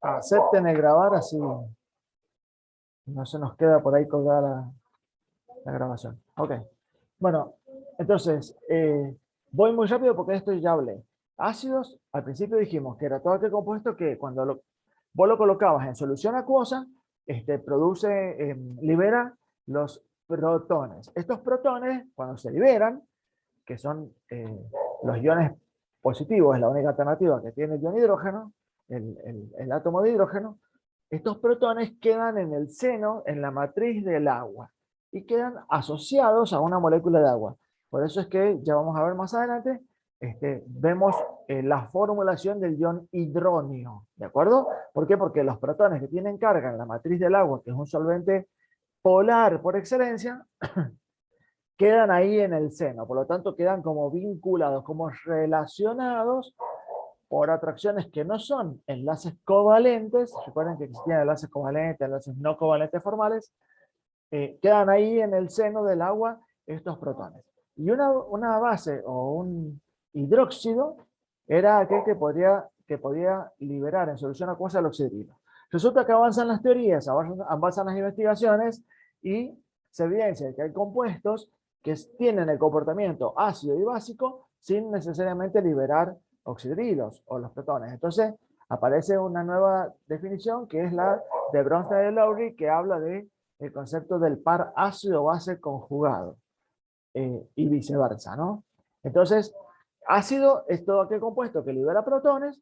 Acepten el grabar, así no se nos queda por ahí colgada la grabación. Ok. Bueno, entonces, voy muy rápido porque de esto ya hablé. Ácidos, al principio dijimos que era todo aquel compuesto que cuando vos lo colocabas en solución acuosa, libera los protones. Estos protones, cuando se liberan, que son los iones positivos, es la única alternativa que tiene el ion hidrógeno, el átomo de hidrógeno, estos protones quedan en el seno, en la matriz del agua, y quedan asociados a una molécula de agua. Por eso es que, ya vamos a ver más adelante, vemos la formulación del ion hidronio, ¿de acuerdo? ¿Por qué? Porque los protones que tienen carga en la matriz del agua, que es un solvente polar por excelencia, quedan ahí en el seno, por lo tanto quedan como vinculados, como relacionados por atracciones que no son enlaces covalentes. Recuerden que existían enlaces covalentes, enlaces no covalentes formales. Quedan ahí en el seno del agua estos protones. Y una base o un hidróxido era aquel que podía liberar en solución acuosa el oxidrilo. Resulta que avanzan las teorías, avanzan las investigaciones y se evidencia que hay compuestos que tienen el comportamiento ácido y básico sin necesariamente liberar oxidrilos o los protones. Entonces aparece una nueva definición que es la de Bronsted y Lowry, que habla de el concepto del par ácido-base conjugado y viceversa, ¿no? Entonces, ácido es todo aquel compuesto que libera protones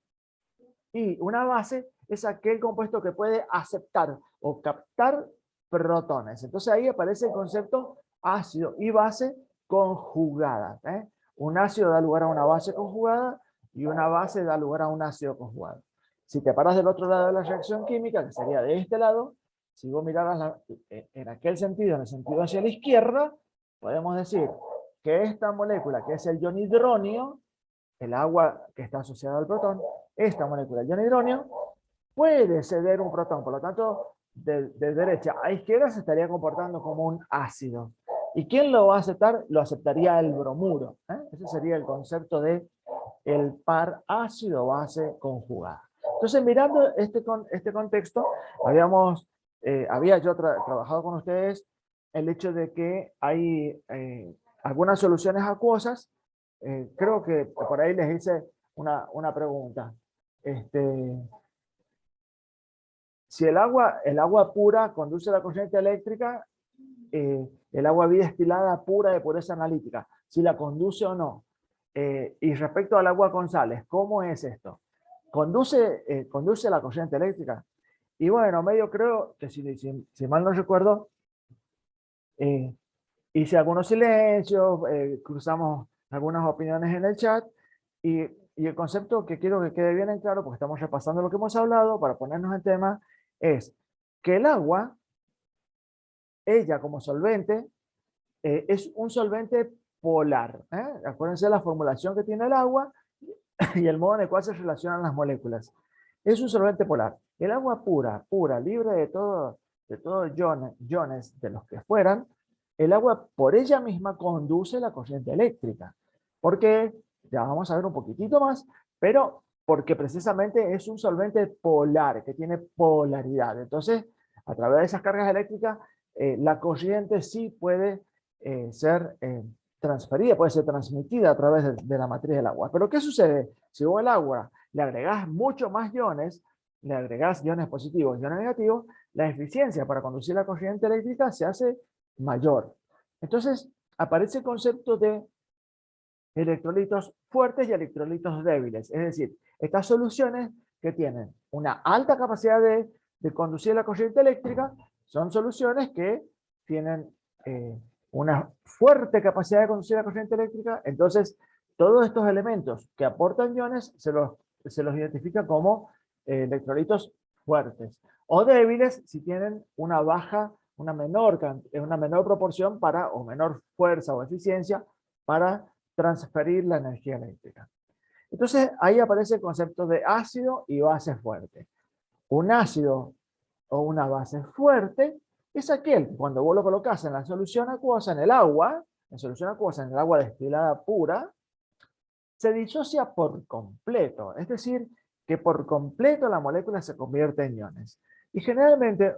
y una base es aquel compuesto que puede aceptar o captar protones. Entonces ahí aparece el concepto ácido y base conjugada. Un ácido da lugar a una base conjugada y una base da lugar a un ácido conjugado. Si te paras del otro lado de la reacción química, que sería de este lado, si vos miraras en aquel sentido, en el sentido hacia la izquierda, podemos decir que esta molécula, que es el ion hidronio, el agua que está asociada al protón, esta molécula, el ion hidronio, puede ceder un protón. Por lo tanto, de derecha a izquierda se estaría comportando como un ácido. ¿Y quién lo va a aceptar? Lo aceptaría el bromuro. Ese sería el concepto de el par ácido-base conjugada. Entonces, mirando este contexto, había yo trabajado con ustedes el hecho de que hay algunas soluciones acuosas. Creo que por ahí les hice una pregunta. Si el agua pura conduce la corriente eléctrica, el agua bidestilada pura de pureza analítica, si la conduce o no. Y respecto al agua con sales, ¿cómo es esto? ¿Conduce la corriente eléctrica? Y bueno, medio creo que si mal no recuerdo, hice algunos silencios, cruzamos algunas opiniones en el chat, y el concepto que quiero que quede bien en claro, porque estamos repasando lo que hemos hablado para ponernos en tema, es que el agua, ella como solvente, es un solvente polar. Acuérdense de la formulación que tiene el agua y el modo en el cual se relacionan las moléculas. Es un solvente polar. El agua pura, libre de todo iones de los que fueran, el agua por ella misma conduce la corriente eléctrica. Porque, ya vamos a ver un poquitito más, pero porque precisamente es un solvente polar, que tiene polaridad. Entonces, a través de esas cargas eléctricas, la corriente sí puede ser transferida, puede ser transmitida a través de la matriz del agua. Pero ¿qué sucede? Si vos al agua le agregás mucho más iones, le agregás iones positivos y iones negativos, la eficiencia para conducir la corriente eléctrica se hace mayor. Entonces, aparece el concepto de electrolitos fuertes y electrolitos débiles. Es decir, estas soluciones que tienen una alta capacidad de conducir la corriente eléctrica son soluciones que tienen una fuerte capacidad de conducir la corriente eléctrica. Entonces, todos estos elementos que aportan iones se los identifica como electrolitos fuertes o débiles si tienen una menor proporción o menor fuerza o eficiencia para transferir la energía eléctrica. Entonces ahí aparece el concepto de ácido y base fuerte. Un ácido o una base fuerte es aquel que cuando vos lo colocas en la solución acuosa, en el agua destilada pura, se disocia por completo. Es decir, que por completo la molécula se convierte en iones. Y generalmente,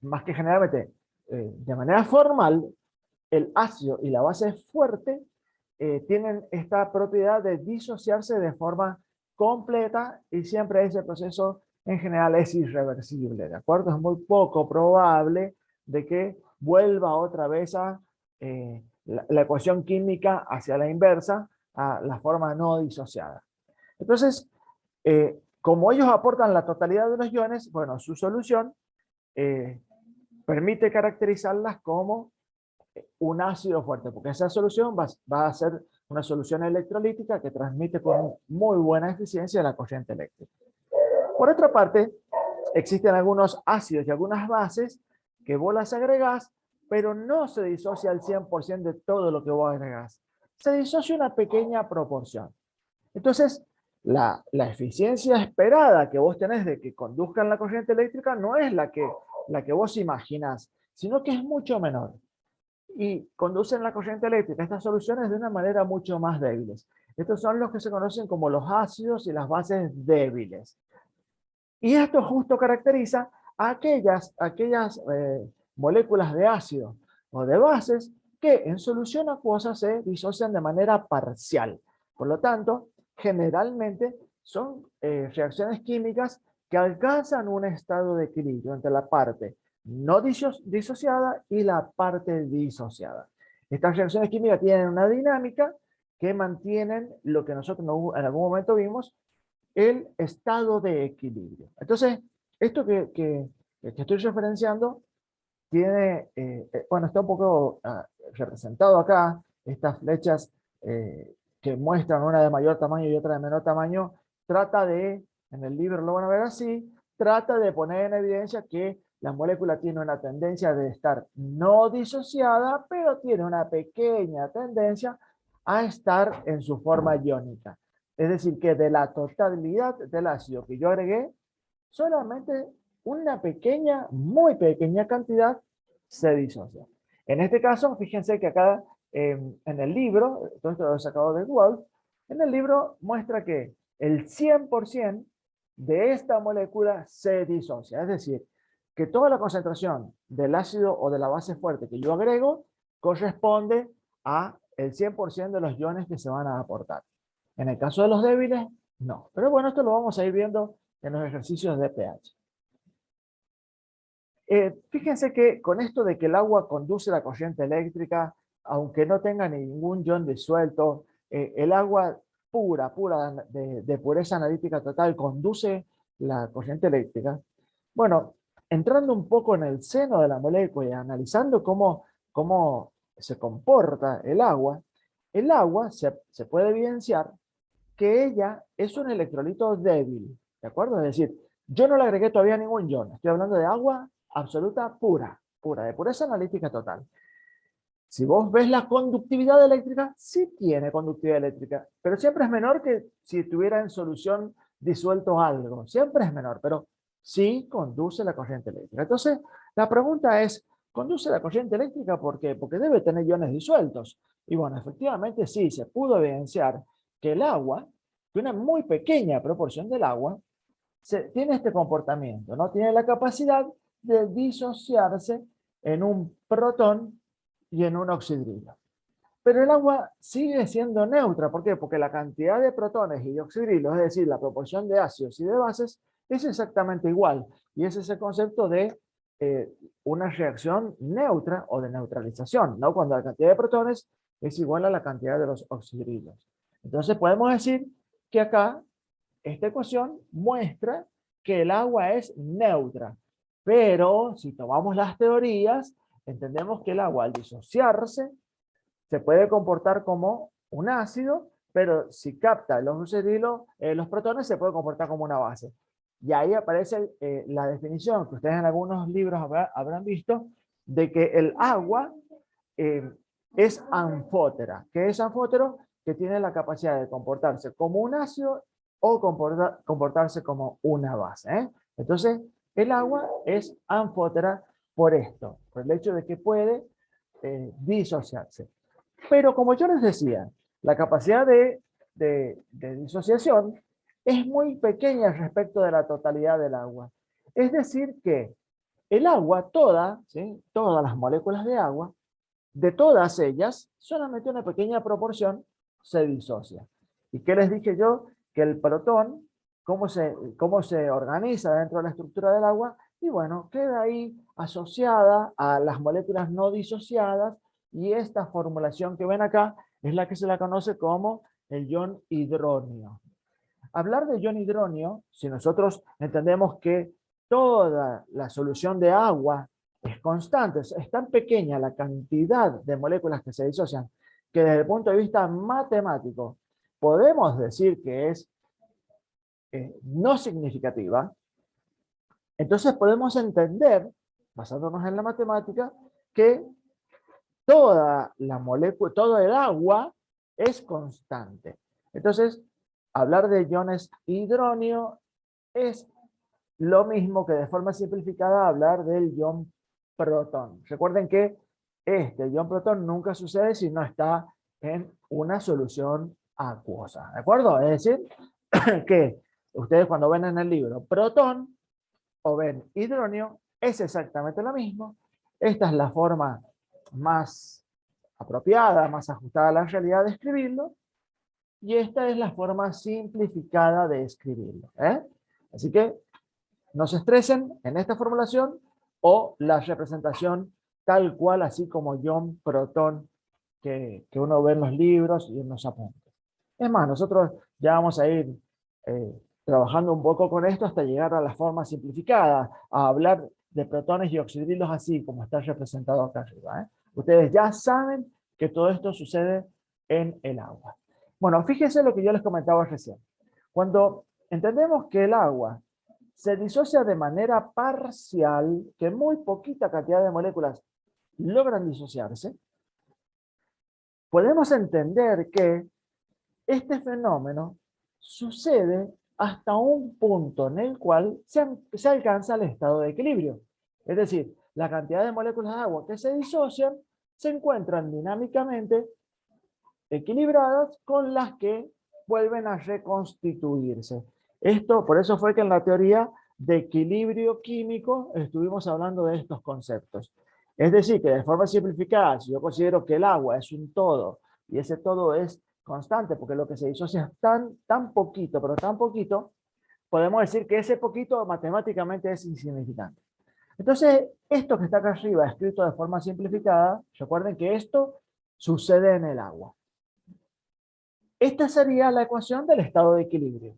más que generalmente, de manera formal, el ácido y la base fuerte tienen esta propiedad de disociarse de forma completa y siempre ese proceso en general es irreversible, ¿de acuerdo? Es muy poco probable de que vuelva otra vez a la ecuación química hacia la inversa, a la forma no disociada. Entonces, como ellos aportan la totalidad de los iones, bueno, su solución permite caracterizarlas como un ácido fuerte, porque esa solución va a ser una solución electrolítica que transmite con muy buena eficiencia la corriente eléctrica. Por otra parte, existen algunos ácidos y algunas bases que vos las agregás, pero no se disocia al 100% de todo lo que vos agregás. Se disocia una pequeña proporción. Entonces, la eficiencia esperada que vos tenés de que conduzcan la corriente eléctrica no es la que vos imaginás, sino que es mucho menor. Y conducen la corriente eléctrica, estas soluciones, de una manera mucho más débiles. Estos son los que se conocen como los ácidos y las bases débiles. Y esto justo caracteriza a aquellas moléculas de ácido o de bases que en solución acuosa se disocian de manera parcial. Por lo tanto, generalmente son reacciones químicas que alcanzan un estado de equilibrio entre la parte no disociada y la parte disociada. Estas reacciones químicas tienen una dinámica que mantienen lo que nosotros en algún momento vimos, el estado de equilibrio. Entonces, esto que estoy referenciando tiene, bueno, está un poco representado acá, estas flechas que muestran una de mayor tamaño y otra de menor tamaño, trata de, en el libro lo van a ver así, trata de poner en evidencia que la molécula tiene una tendencia de estar no disociada, pero tiene una pequeña tendencia a estar en su forma iónica. Es decir, que de la totalidad del ácido que yo agregué, solamente una pequeña, muy pequeña cantidad se disocia. En este caso, fíjense que acá en el libro, todo esto lo he sacado de Wolf, en el libro muestra que el 100% de esta molécula se disocia. Es decir, que toda la concentración del ácido o de la base fuerte que yo agrego corresponde a el 100% de los iones que se van a aportar. En el caso de los débiles, no. Pero bueno, esto lo vamos a ir viendo en los ejercicios de pH. Fíjense que con esto de que el agua conduce la corriente eléctrica, aunque no tenga ningún ion disuelto, el agua pura de pureza analítica total conduce la corriente eléctrica. Bueno, entrando un poco en el seno de la molécula y analizando cómo se comporta el agua se puede evidenciar que ella es un electrolito débil, ¿de acuerdo? Es decir, yo no le agregué todavía ningún ion, estoy hablando de agua absoluta pura, de pureza analítica total. Si vos ves la conductividad eléctrica, sí tiene conductividad eléctrica, pero siempre es menor que si estuviera en solución disuelto algo, siempre es menor, pero sí conduce la corriente eléctrica. Entonces, la pregunta es, ¿conduce la corriente eléctrica por qué? Porque debe tener iones disueltos. Y bueno, efectivamente sí, se pudo evidenciar que el agua, que una muy pequeña proporción del agua, tiene este comportamiento, ¿no? Tiene la capacidad de disociarse en un protón y en un oxidrilo. Pero el agua sigue siendo neutra. ¿Por qué? Porque la cantidad de protones y de oxidrilos, es decir, la proporción de ácidos y de bases, es exactamente igual. Y ese es el concepto de una reacción neutra o de neutralización, ¿no? Cuando la cantidad de protones es igual a la cantidad de los oxidrilos. Entonces podemos decir que acá esta ecuación muestra que el agua es neutra. Pero si tomamos las teorías, entendemos que el agua al disociarse se puede comportar como un ácido, pero si capta los protones se puede comportar como una base. Y ahí aparece la definición que ustedes en algunos libros habrán visto de que el agua es anfótera. ¿Qué es anfótero? Que tiene la capacidad de comportarse como un ácido o comportarse como una base. Entonces, el agua es anfótera por esto, por el hecho de que puede disociarse. Pero como yo les decía, la capacidad de disociación es muy pequeña respecto de la totalidad del agua. Es decir que el agua toda, ¿sí? Todas las moléculas de agua, de todas ellas, solamente una pequeña proporción se disocia. ¿Y qué les dije yo? Que el protón, cómo se organiza dentro de la estructura del agua, y bueno, queda ahí asociada a las moléculas no disociadas, y esta formulación que ven acá es la que se la conoce como el ion hidronio. Hablar de ion hidronio, si nosotros entendemos que toda la solución de agua es constante, es tan pequeña la cantidad de moléculas que se disocian, que desde el punto de vista matemático podemos decir que es no significativa, entonces podemos entender, basándonos en la matemática, que toda la molécula, todo el agua es constante. Entonces, hablar de iones hidronio es lo mismo que de forma simplificada hablar del ion protón. Recuerden que este ion protón nunca sucede si no está en una solución acuosa. ¿De acuerdo? Es decir, que ustedes cuando ven en el libro protón o ven hidronio, es exactamente lo mismo. Esta es la forma más apropiada, más ajustada a la realidad de escribirlo, y esta es la forma simplificada de escribirlo. Así que no se estresen en esta formulación o la representación tal cual, así como ion protón que uno ve en los libros y en los apuntes. Es más, nosotros ya vamos a ir trabajando un poco con esto hasta llegar a la forma simplificada, a hablar de protones y oxidrilos así como está representado acá arriba. Ustedes ya saben que todo esto sucede en el agua. Bueno, fíjense lo que yo les comentaba recién. Cuando entendemos que el agua se disocia de manera parcial, que muy poquita cantidad de moléculas logran disociarse, podemos entender que este fenómeno sucede hasta un punto en el cual se alcanza el estado de equilibrio. Es decir, la cantidad de moléculas de agua que se disocian se encuentran dinámicamente equilibradas con las que vuelven a reconstituirse. Esto, por eso fue que en la teoría de equilibrio químico estuvimos hablando de estos conceptos. Es decir, que de forma simplificada, si yo considero que el agua es un todo y ese todo es constante, porque lo que se disocia es tan poquito, pero tan poquito, podemos decir que ese poquito matemáticamente es insignificante. Entonces, esto que está acá arriba, escrito de forma simplificada, recuerden que esto sucede en el agua. Esta sería la ecuación del estado de equilibrio.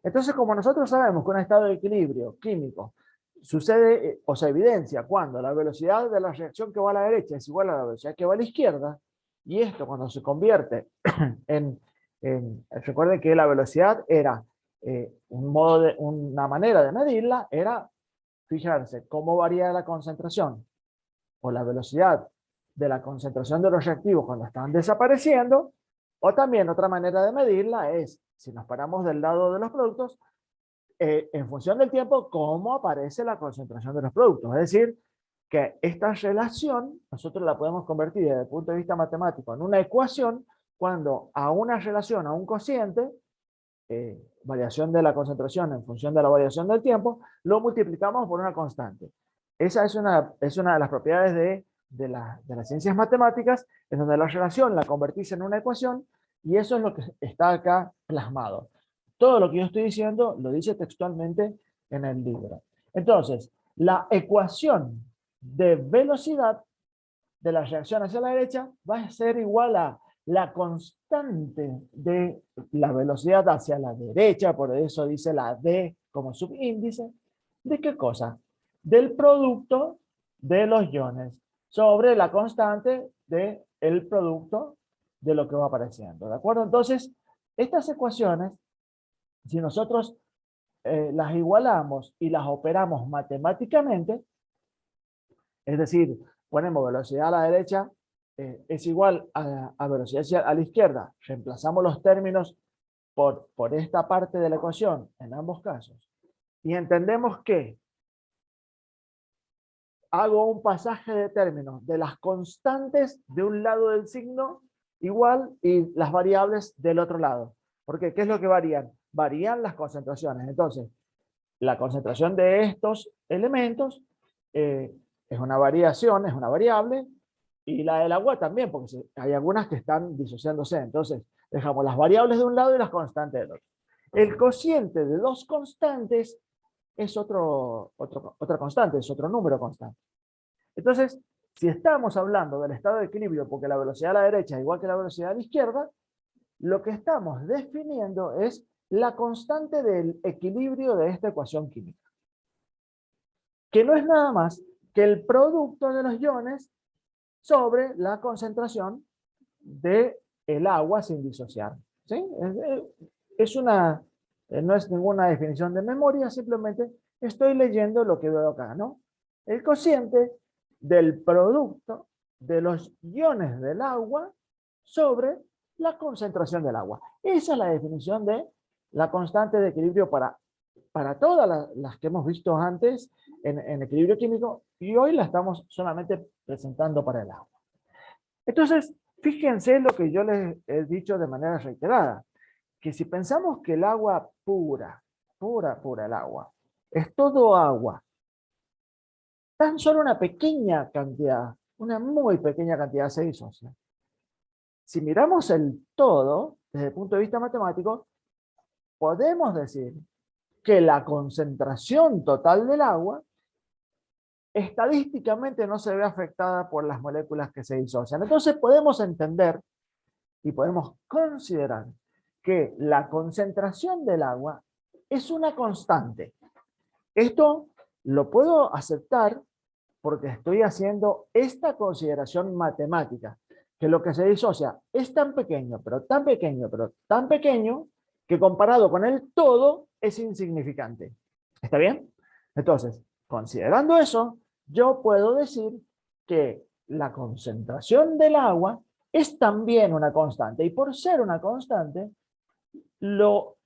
Entonces, como nosotros sabemos que un estado de equilibrio químico sucede o se evidencia cuando la velocidad de la reacción que va a la derecha es igual a la velocidad que va a la izquierda, y esto cuando se convierte recuerden que la velocidad era una manera de medirla, era fijarse cómo varía la concentración o la velocidad de la concentración de los reactivos cuando están desapareciendo, o también otra manera de medirla es, si nos paramos del lado de los productos, en función del tiempo, cómo aparece la concentración de los productos. Es decir, que esta relación nosotros la podemos convertir desde el punto de vista matemático en una ecuación cuando a una relación, a un cociente, variación de la concentración en función de la variación del tiempo, lo multiplicamos por una constante. Esa es una de las propiedades de las ciencias matemáticas, en donde la relación la convertís en una ecuación, y eso es lo que está acá plasmado. Todo lo que yo estoy diciendo lo dice textualmente en el libro. Entonces, la ecuación de velocidad de la reacción hacia la derecha va a ser igual a la constante de la velocidad hacia la derecha, por eso dice la D como subíndice. ¿De qué cosa? Del producto de los iones sobre la constante del producto de lo que va apareciendo. ¿De acuerdo? Entonces, estas ecuaciones, si nosotros las igualamos y las operamos matemáticamente, es decir, ponemos velocidad a la derecha, es igual a velocidad a la izquierda, reemplazamos los términos por esta parte de la ecuación en ambos casos, y entendemos que hago un pasaje de términos de las constantes de un lado del signo igual y las variables del otro lado. ¿Por qué? ¿Qué es lo que varían? varían las concentraciones. Entonces, la concentración de estos elementos es una variación, es una variable, y la del agua también, porque hay algunas que están disociándose. Entonces, dejamos las variables de un lado y las constantes del otro. El cociente de dos constantes es otra constante, es otro número constante. Entonces, si estamos hablando del estado de equilibrio, porque la velocidad a la derecha es igual que la velocidad a la izquierda, lo que estamos definiendo es la constante del equilibrio de esta ecuación química, que no es nada más que el producto de los iones sobre la concentración del agua sin disociar. ¿Sí? No es ninguna definición de memoria, simplemente estoy leyendo lo que veo acá, ¿no? El cociente del producto de los iones del agua sobre la concentración del agua. Esa es la definición de la constante de equilibrio para todas las que hemos visto antes en equilibrio químico, y hoy la estamos solamente presentando para el agua. Entonces, fíjense lo que yo les he dicho de manera reiterada, que si pensamos que el agua pura el agua, es todo agua, tan solo una pequeña cantidad, una muy pequeña cantidad se disocia. Si miramos el todo, desde el punto de vista matemático, podemos decir que la concentración total del agua estadísticamente no se ve afectada por las moléculas que se disocian. Entonces podemos entender y podemos considerar que la concentración del agua es una constante. Esto lo puedo aceptar porque estoy haciendo esta consideración matemática, que lo que se disocia es tan pequeño, pero tan pequeño, pero tan pequeño, que comparado con el todo es insignificante. ¿Está bien? Entonces, considerando eso, yo puedo decir que la concentración del agua es también una constante, y por ser una constante, lo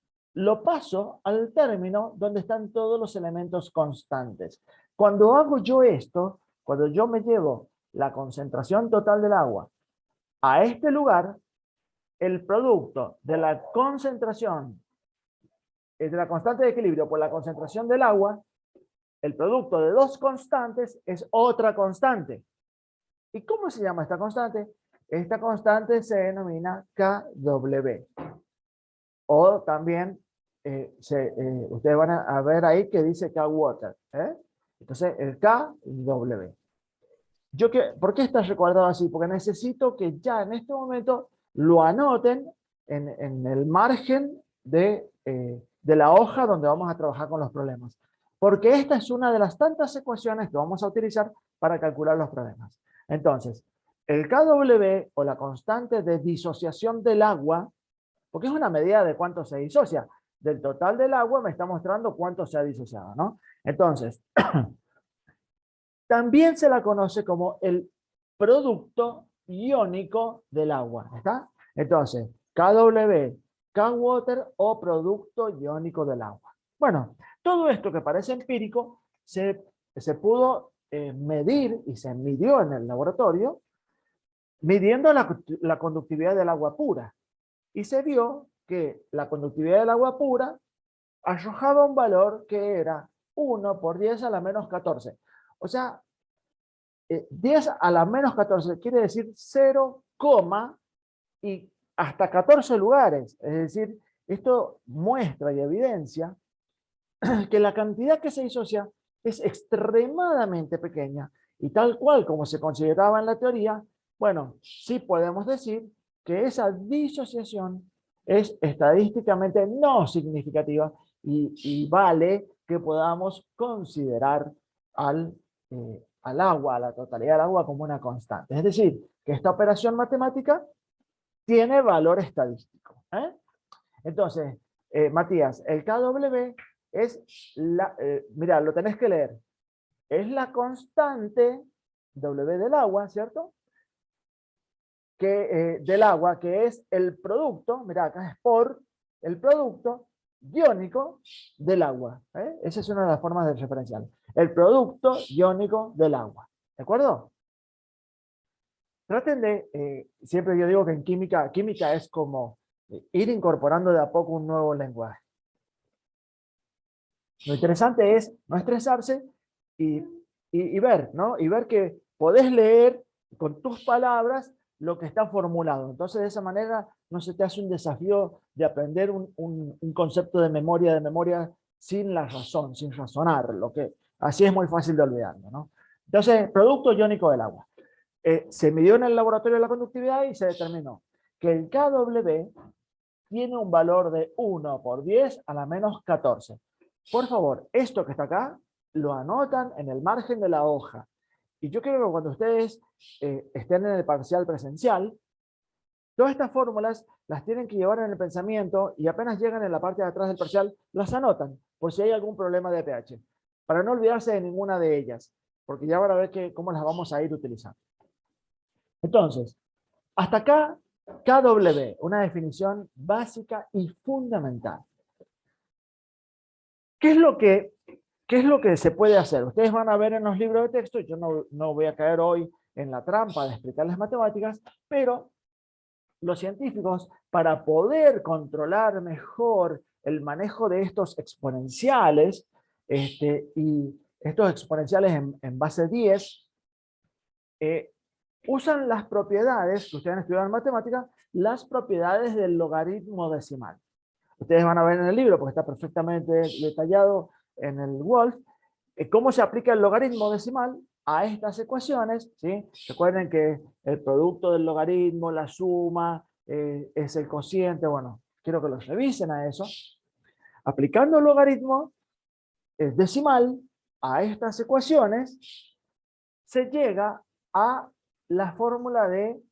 paso al término donde están todos los elementos constantes. Cuando hago yo esto, cuando yo me llevo la concentración total del agua a este lugar, el producto de la concentración, de la constante de equilibrio por la concentración del agua, el producto de dos constantes es otra constante. ¿Y cómo se llama esta constante? Esta constante se denomina Kw. O también, ustedes van a ver ahí que dice Kwater. Entonces, el Kw. ¿Por qué está recordado así? Porque necesito que ya en este momento lo anoten en el margen de la hoja donde vamos a trabajar con los problemas. Porque esta es una de las tantas ecuaciones que vamos a utilizar para calcular los problemas. Entonces, el Kw, o la constante de disociación del agua, porque es una medida de cuánto se disocia. Del total del agua me está mostrando cuánto se ha disociado, ¿no? Entonces, también se la conoce como el producto iónico del agua, ¿está? Entonces, Kw, Kwater o producto iónico del agua. Bueno, todo esto que parece empírico se pudo medir y se midió en el laboratorio midiendo la conductividad del agua pura. Y se vio que la conductividad del agua pura arrojaba un valor que era 1 por 10 a la menos 14. O sea, 10 a la menos 14 quiere decir 0, y hasta 14 lugares. Es decir, esto muestra y evidencia que la cantidad que se disocia es extremadamente pequeña, y tal cual como se consideraba en la teoría, bueno, sí podemos decir que esa disociación es estadísticamente no significativa y vale que podamos considerar al agua, a la totalidad del agua, como una constante. Es decir, que esta operación matemática tiene valor estadístico. Entonces, Matías, el Kw es mira, lo tenés que leer. Es la constante W del agua, ¿cierto? Del agua, que es el producto, mira, acá es por el producto iónico del agua. Esa es una de las formas del referencial. El producto iónico del agua. ¿De acuerdo? Traten siempre yo digo que en química es como ir incorporando de a poco un nuevo lenguaje. Lo interesante es no estresarse y ver, ¿no? Y ver que podés leer con tus palabras lo que está formulado. Entonces, de esa manera no se te hace un desafío de aprender un concepto de memoria sin la razón, sin razonar, lo que así es muy fácil de olvidarlo, ¿no? Entonces, producto iónico del agua. Se midió en el laboratorio de la conductividad y se determinó que el KW tiene un valor de 1 por 10 a la menos 14. Por favor, esto que está acá, lo anotan en el margen de la hoja. Y yo quiero que cuando ustedes estén en el parcial presencial, todas estas fórmulas las tienen que llevar en el pensamiento y apenas llegan en la parte de atrás del parcial, las anotan por si hay algún problema de pH, para no olvidarse de ninguna de ellas, porque ya van a ver cómo las vamos a ir utilizando. Entonces, hasta acá, KW, una definición básica y fundamental. ¿Qué es lo que se puede hacer? Ustedes van a ver en los libros de texto, yo no voy a caer hoy en la trampa de explicarles matemáticas, pero los científicos, para poder controlar mejor el manejo de estos exponenciales, y estos exponenciales en base 10, usan las propiedades que ustedes han estudiado en matemáticas, las propiedades del logaritmo decimal. Ustedes van a ver en el libro, porque está perfectamente detallado en el Wolf, cómo se aplica el logaritmo decimal a estas ecuaciones, ¿sí? Recuerden que el producto del logaritmo, la suma, es el cociente. Bueno, quiero que los revisen a eso. Aplicando el logaritmo decimal a estas ecuaciones, se llega a la fórmula de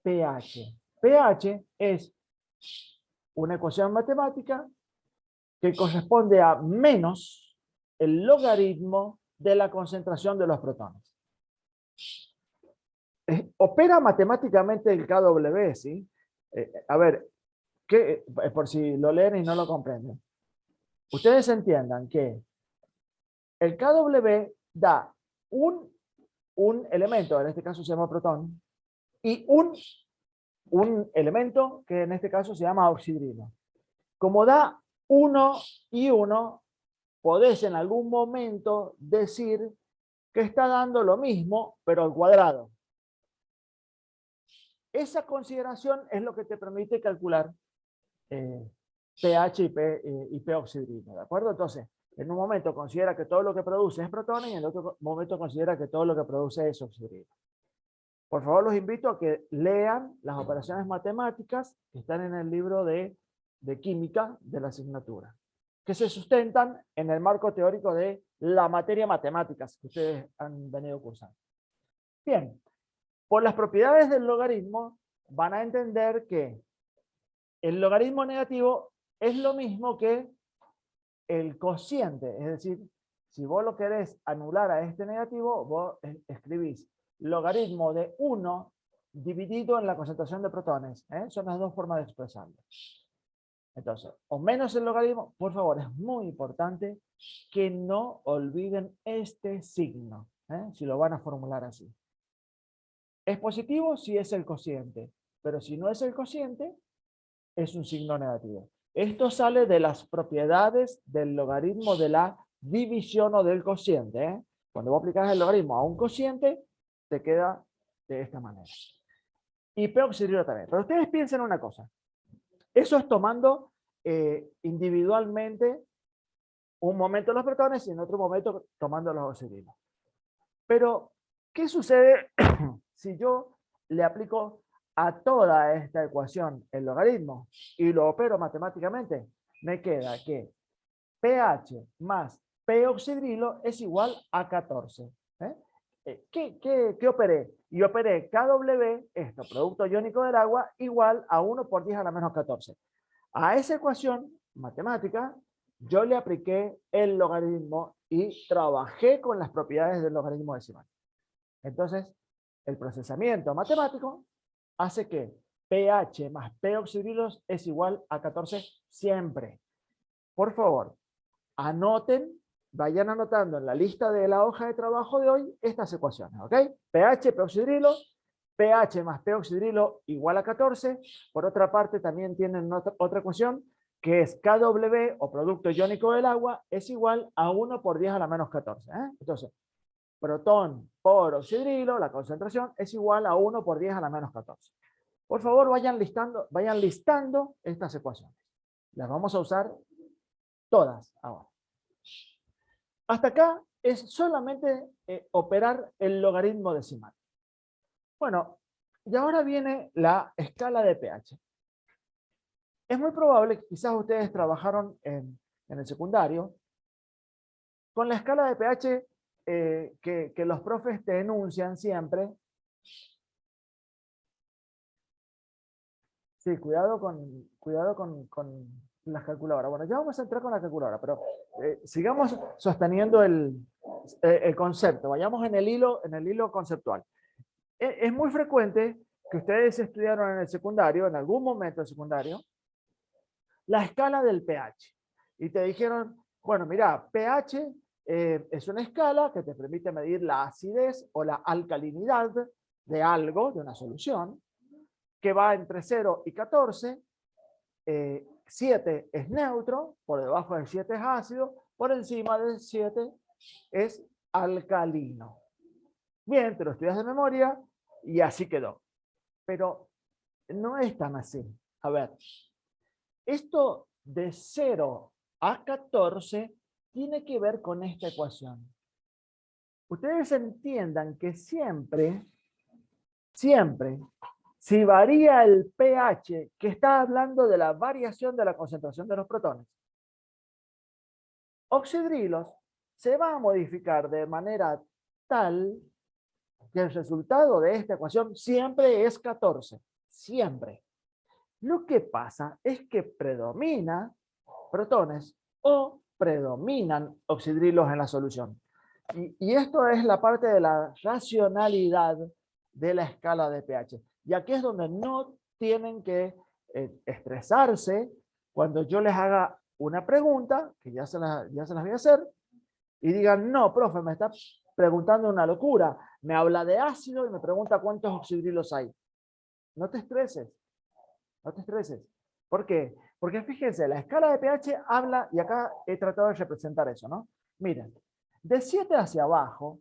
pH. pH es una ecuación matemática que corresponde a menos el logaritmo de la concentración de los protones. Opera matemáticamente el KW, ¿sí? A ver, por si lo leen y no lo comprenden. Ustedes entiendan que el KW da un elemento, en este caso se llama protón, y un elemento que en este caso se llama oxidrilo. Como da 1 y 1, podés en algún momento decir que está dando lo mismo, pero al cuadrado. Esa consideración es lo que te permite calcular pH y P oxidrilo, ¿de acuerdo? Entonces, en un momento considera que todo lo que produce es protones y en el otro momento considera que todo lo que produce es oxidrilo. Por favor, los invito a que lean las operaciones matemáticas que están en el libro de química de la asignatura, que se sustentan en el marco teórico de la materia matemáticas que ustedes han venido cursando. Bien, por las propiedades del logaritmo van a entender que el logaritmo negativo es lo mismo que el cociente, es decir, si vos lo querés anular a este negativo, vos escribís logaritmo de 1 dividido en la concentración de protones. Son las dos formas de expresarlo. Entonces, o menos el logaritmo, por favor, es muy importante que no olviden este signo, si lo van a formular así. Es positivo si es el cociente, pero si no es el cociente, es un signo negativo. Esto sale de las propiedades del logaritmo de la división o del cociente. Cuando vos aplicas el logaritmo a un cociente, te queda de esta manera. Y P oxidrilo también. Pero ustedes piensen una cosa. Eso es tomando individualmente un momento los protones y en otro momento tomando los oxidrilos. Pero, ¿qué sucede si yo le aplico a toda esta ecuación el logaritmo y lo opero matemáticamente? Me queda que pH más P oxidrilo es igual a 14. ¿Qué operé? Y operé KW, esto, producto iónico del agua, igual a 1 por 10 a la menos 14. A esa ecuación matemática, yo le apliqué el logaritmo y trabajé con las propiedades del logaritmo decimal. Entonces, el procesamiento matemático hace que pH más P oxidrilos es igual a 14 siempre. Por favor, anoten, vayan anotando en la lista de la hoja de trabajo de hoy estas ecuaciones, ¿ok? pH, P oxidrilo, pH más P oxidrilo igual a 14. Por otra parte, también tienen otra ecuación, que es KW, o producto iónico del agua, es igual a 1 por 10 a la menos 14. Entonces, protón por oxidrilo, la concentración, es igual a 1 por 10 a la menos 14. Por favor, vayan listando estas ecuaciones. Las vamos a usar todas ahora. Hasta acá es solamente operar el logaritmo decimal. Bueno, y ahora viene la escala de pH. Es muy probable que quizás ustedes trabajaron en el secundario con la escala de pH que los profes te enuncian siempre. Sí, cuidado con las calculadoras. Bueno, ya vamos a entrar con la calculadora, pero sigamos sosteniendo el concepto. Vayamos en el hilo conceptual. Es muy frecuente que ustedes estudiaron en el secundario, en algún momento del secundario, la escala del pH. Y te dijeron, bueno, mira, pH es una escala que te permite medir la acidez o la alcalinidad de algo, de una solución, que va entre 0 y 14. 7 es neutro, por debajo del 7 es ácido, por encima del 7 es alcalino. Bien, te lo estudias de memoria y así quedó. Pero no es tan así. A ver, esto de 0 a 14 tiene que ver con esta ecuación. Ustedes entiendan que siempre, si varía el pH, que está hablando de la variación de la concentración de los protones, oxidrilos se va a modificar de manera tal que el resultado de esta ecuación siempre es 14. Siempre. Lo que pasa es que predomina protones o predominan oxidrilos en la solución. Y esto es la parte de la racionalidad de la escala de pH. Y aquí es donde no tienen que estresarse cuando yo les haga una pregunta, que ya se las voy a hacer, y digan, no, profe, me está preguntando una locura. Me habla de ácido y me pregunta cuántos oxidrilos hay. No te estreses. No te estreses. ¿Por qué? Porque fíjense, la escala de pH habla, y acá he tratado de representar eso, ¿no? Miren, de 7 hacia abajo,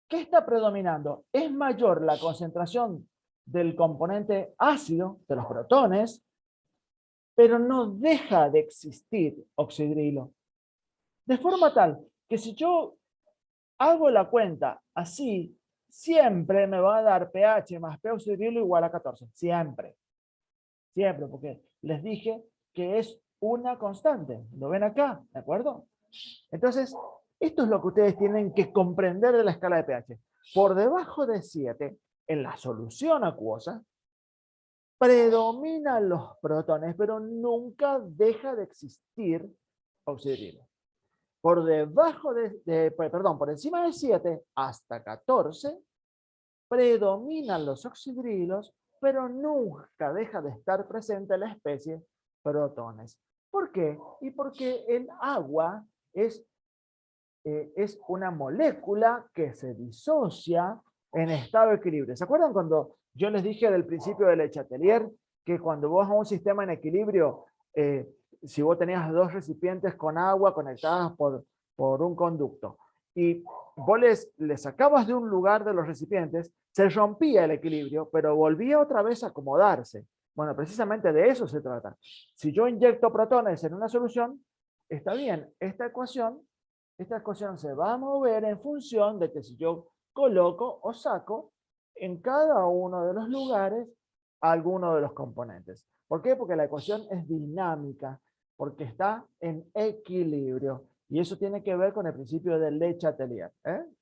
¿qué está predominando? Es mayor la concentración del componente ácido, de los protones, pero no deja de existir oxidrilo. De forma tal que si yo hago la cuenta así, siempre me va a dar pH más P oxidrilo igual a 14. Siempre. Siempre, porque les dije que es una constante. ¿Lo ven acá? ¿De acuerdo? Entonces, esto es lo que ustedes tienen que comprender de la escala de pH. Por debajo de 7, en la solución acuosa, predominan los protones, pero nunca deja de existir oxidrilo. Por debajo por encima de 7 hasta 14, predominan los oxidrilos, pero nunca deja de estar presente la especie protones. ¿Por qué? Y porque el agua es una molécula que se disocia en estado de equilibrio. ¿Se acuerdan cuando yo les dije del principio de Le Chatelier que cuando vos a un sistema en equilibrio, si vos tenías dos recipientes con agua conectadas por un conducto y vos les sacabas de un lugar de los recipientes, se rompía el equilibrio, pero volvía otra vez a acomodarse. Bueno, precisamente de eso se trata. Si yo inyecto protones en una solución, está bien, esta ecuación se va a mover en función de que si yo coloco o saco en cada uno de los lugares alguno de los componentes. ¿Por qué? Porque la ecuación es dinámica, porque está en equilibrio. Y eso tiene que ver con el principio de Le Chatelier.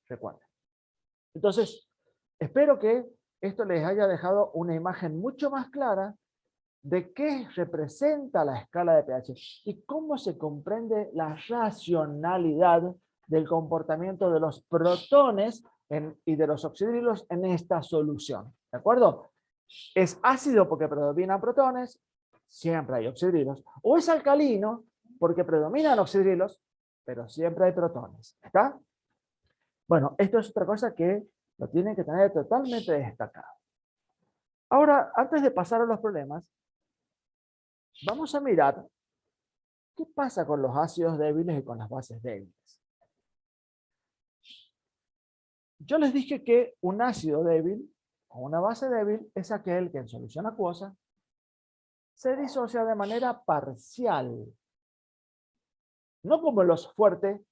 Recuerden. Entonces, espero que esto les haya dejado una imagen mucho más clara de qué representa la escala de pH y cómo se comprende la racionalidad del comportamiento de los protones y de los oxidrilos en esta solución. ¿De acuerdo? Es ácido porque predominan protones, siempre hay oxidrilos. O es alcalino porque predominan oxidrilos, pero siempre hay protones. ¿Está? Bueno, esto es otra cosa que lo tienen que tener totalmente destacado. Ahora, antes de pasar a los problemas, vamos a mirar qué pasa con los ácidos débiles y con las bases débiles. Yo les dije que un ácido débil o una base débil es aquel que en solución acuosa se disocia de manera parcial. No como los fuertes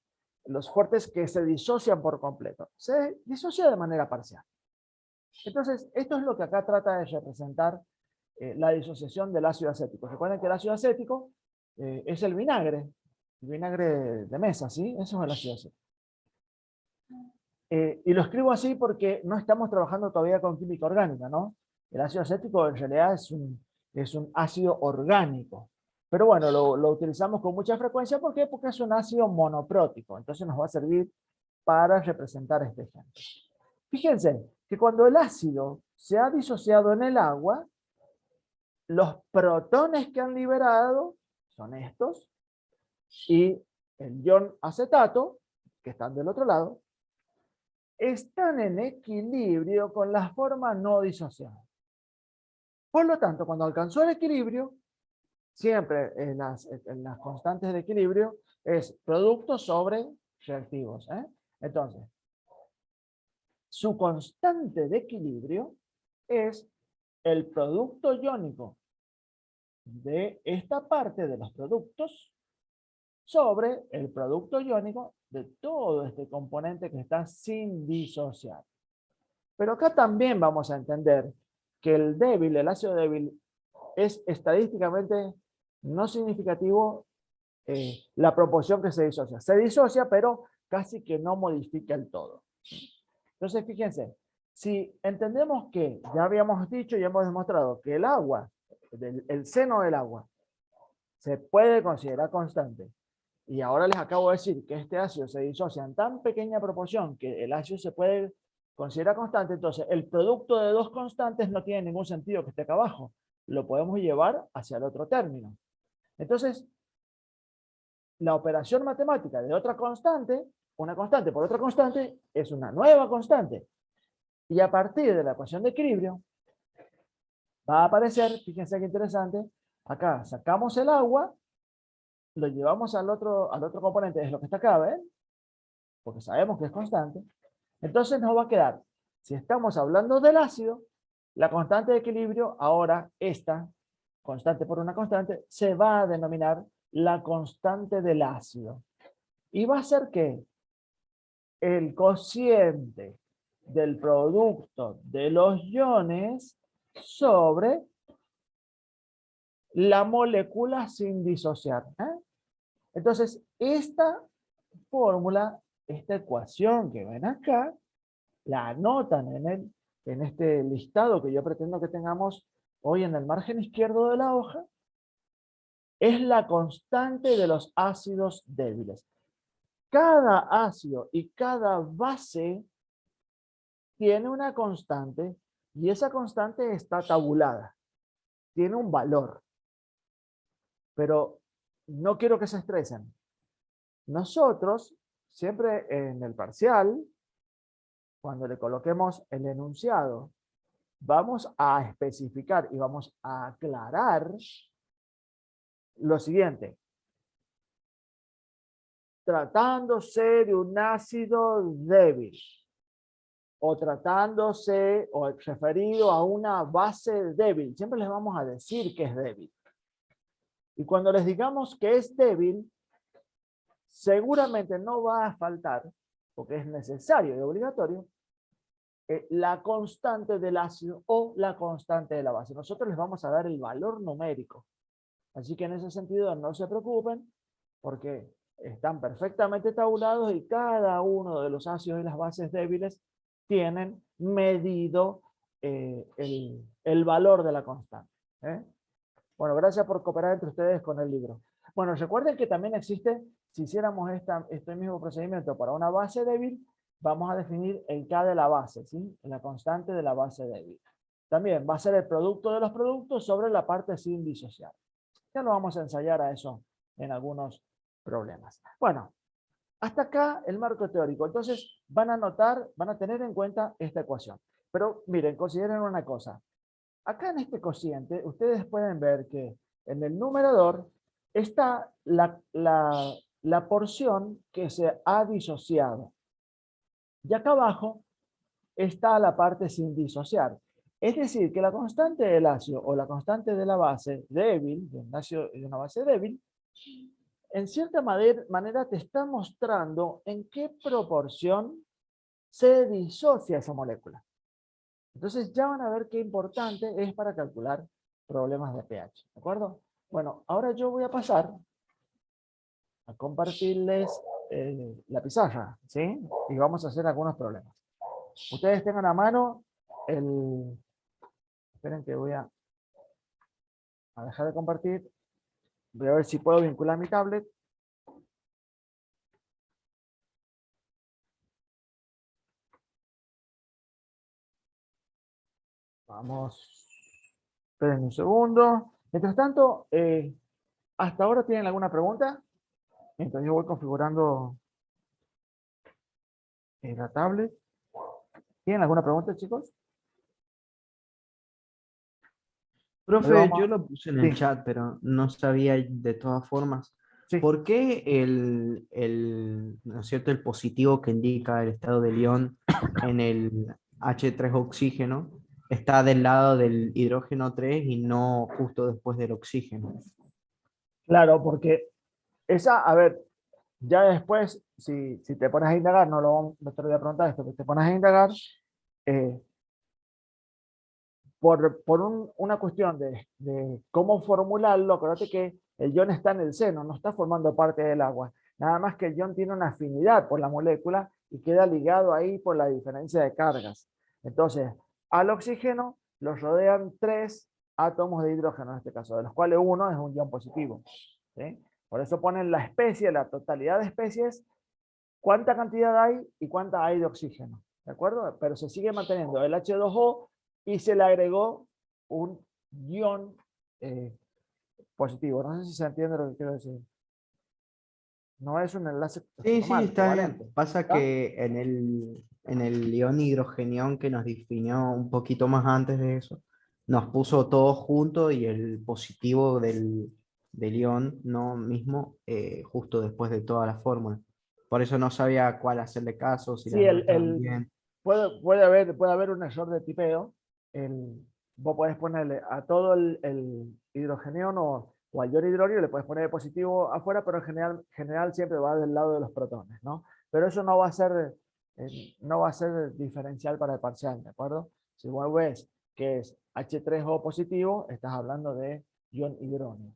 que se disocian por completo. Se disocia de manera parcial. Entonces, esto es lo que acá trata de representar la disociación del ácido acético. Recuerden que el ácido acético es el vinagre de mesa, ¿sí? Eso es el ácido acético. Y lo escribo así porque no estamos trabajando todavía con química orgánica, ¿no? El ácido acético en realidad es un ácido orgánico. Pero bueno, lo utilizamos con mucha frecuencia. ¿Por qué? Porque es un ácido monoprótico. Entonces nos va a servir para representar este ejemplo. Fíjense que cuando el ácido se ha disociado en el agua, los protones que han liberado son estos, y el ion acetato, que están del otro lado, están en equilibrio con la forma no disociada. Por lo tanto, cuando alcanzó el equilibrio, siempre en las constantes de equilibrio es producto sobre reactivos. Entonces, su constante de equilibrio es el producto iónico de esta parte de los productos sobre el producto iónico de todo este componente que está sin disociar. Pero acá también vamos a entender que el ácido débil, es estadísticamente no significativo la proporción que se disocia. Se disocia, pero casi que no modifica el todo. Entonces, fíjense, si entendemos que, ya habíamos dicho y hemos demostrado que el agua, el seno del agua, se puede considerar constante, y ahora les acabo de decir que este ácido se disocia en tan pequeña proporción que el ácido se puede considerar constante, entonces el producto de dos constantes no tiene ningún sentido que esté acá abajo. Lo podemos llevar hacia el otro término. Entonces, la operación matemática de otra constante, una constante por otra constante, es una nueva constante. Y a partir de la ecuación de equilibrio, va a aparecer, fíjense qué interesante, acá sacamos el agua, lo llevamos al otro componente, es lo que está acá, ¿ven? Porque sabemos que es constante. Entonces nos va a quedar, si estamos hablando del ácido, la constante de equilibrio, ahora esta constante por una constante, se va a denominar la constante del ácido. Y va a ser que el cociente del producto de los iones sobre la molécula sin disociar. Entonces, esta fórmula, esta ecuación que ven acá, la anotan en este listado que yo pretendo que tengamos hoy en el margen izquierdo de la hoja, es la constante de los ácidos débiles. Cada ácido y cada base tiene una constante, y esa constante está tabulada, tiene un valor. Pero no quiero que se estresen. Nosotros, siempre en el parcial, cuando le coloquemos el enunciado, vamos a especificar y vamos a aclarar lo siguiente. Tratándose de un ácido débil, o tratándose o referido a una base débil, siempre les vamos a decir que es débil. Y cuando les digamos que es débil, seguramente no va a faltar, porque es necesario y obligatorio, la constante del ácido o la constante de la base. Nosotros les vamos a dar el valor numérico. Así que en ese sentido no se preocupen, porque están perfectamente tabulados y cada uno de los ácidos y las bases débiles tienen medido el valor de la constante. Bueno, gracias por cooperar entre ustedes con el libro. Bueno, recuerden que también existe, si hiciéramos este mismo procedimiento para una base débil, vamos a definir el K de la base, ¿sí? La constante de la base débil. También va a ser el producto de los productos sobre la parte sin disociar. Ya lo vamos a ensayar a eso en algunos problemas. Bueno, hasta acá el marco teórico. Entonces van a tener en cuenta esta ecuación. Pero miren, consideren una cosa. Acá en este cociente, ustedes pueden ver que en el numerador está la porción que se ha disociado. Y acá abajo está la parte sin disociar. Es decir, que la constante del ácido o la constante de la base débil, de una base débil, en cierta manera te está mostrando en qué proporción se disocia esa molécula. Entonces ya van a ver qué importante es para calcular problemas de pH. ¿De acuerdo? Bueno, ahora yo voy a pasar a compartirles la pizarra, ¿sí? Y vamos a hacer algunos problemas. Ustedes tengan a mano el... Esperen que voy a dejar de compartir. Voy a ver si puedo vincular mi tablet. Vamos. Esperen un segundo. Mientras tanto, ¿hasta ahora tienen alguna pregunta? Mientras yo voy configurando la tablet. ¿Tienen alguna pregunta, chicos? Hoy Profe, yo vamos. lo puse en el Sí, chat, pero no sabía de todas formas. sí. ¿Por qué ¿no es cierto?, el positivo que indica el estado del ion en el H3 oxígeno está del lado del hidrógeno 3 y no justo después del oxígeno? Claro, porque esa, a ver, ya después, si te pones a indagar, no te lo voy a preguntar esto, pero te pones a indagar, eh, por una cuestión de cómo formularlo, acuérdate que el ion está en el seno, no está formando parte del agua. Nada más que el ion tiene una afinidad por la molécula y queda ligado ahí por la diferencia de cargas. Entonces, al oxígeno los rodean 3 átomos de hidrógeno en este caso, de los cuales uno es un ion positivo. ¿Sí? Por eso ponen la especie, la totalidad de especies, cuánta cantidad hay y cuánta hay de oxígeno. ¿De acuerdo? Pero se sigue manteniendo el H2O y se le agregó un ion positivo. No sé si se entiende lo que quiero decir. No es un enlace Sí, sí, normal, está bien. covalente. Pasa ¿Está? que en el ion hidrogenión que nos definió un poquito más antes de eso, nos puso todo junto y el positivo del ion no mismo justo después de toda la fórmula. Por eso no sabía cuál hacerle caso, si Sí, las dos estaban bien. puede haber un error de tipeo. Vos podés ponerle a todo el hidrogenión o al ion hidrógeno, le puedes poner positivo afuera, pero en general siempre va del lado de los protones, ¿no? Pero eso no va a ser diferencial para el parcial, ¿de acuerdo? Si vos ves que es H3O positivo, estás hablando de ion hidrógeno.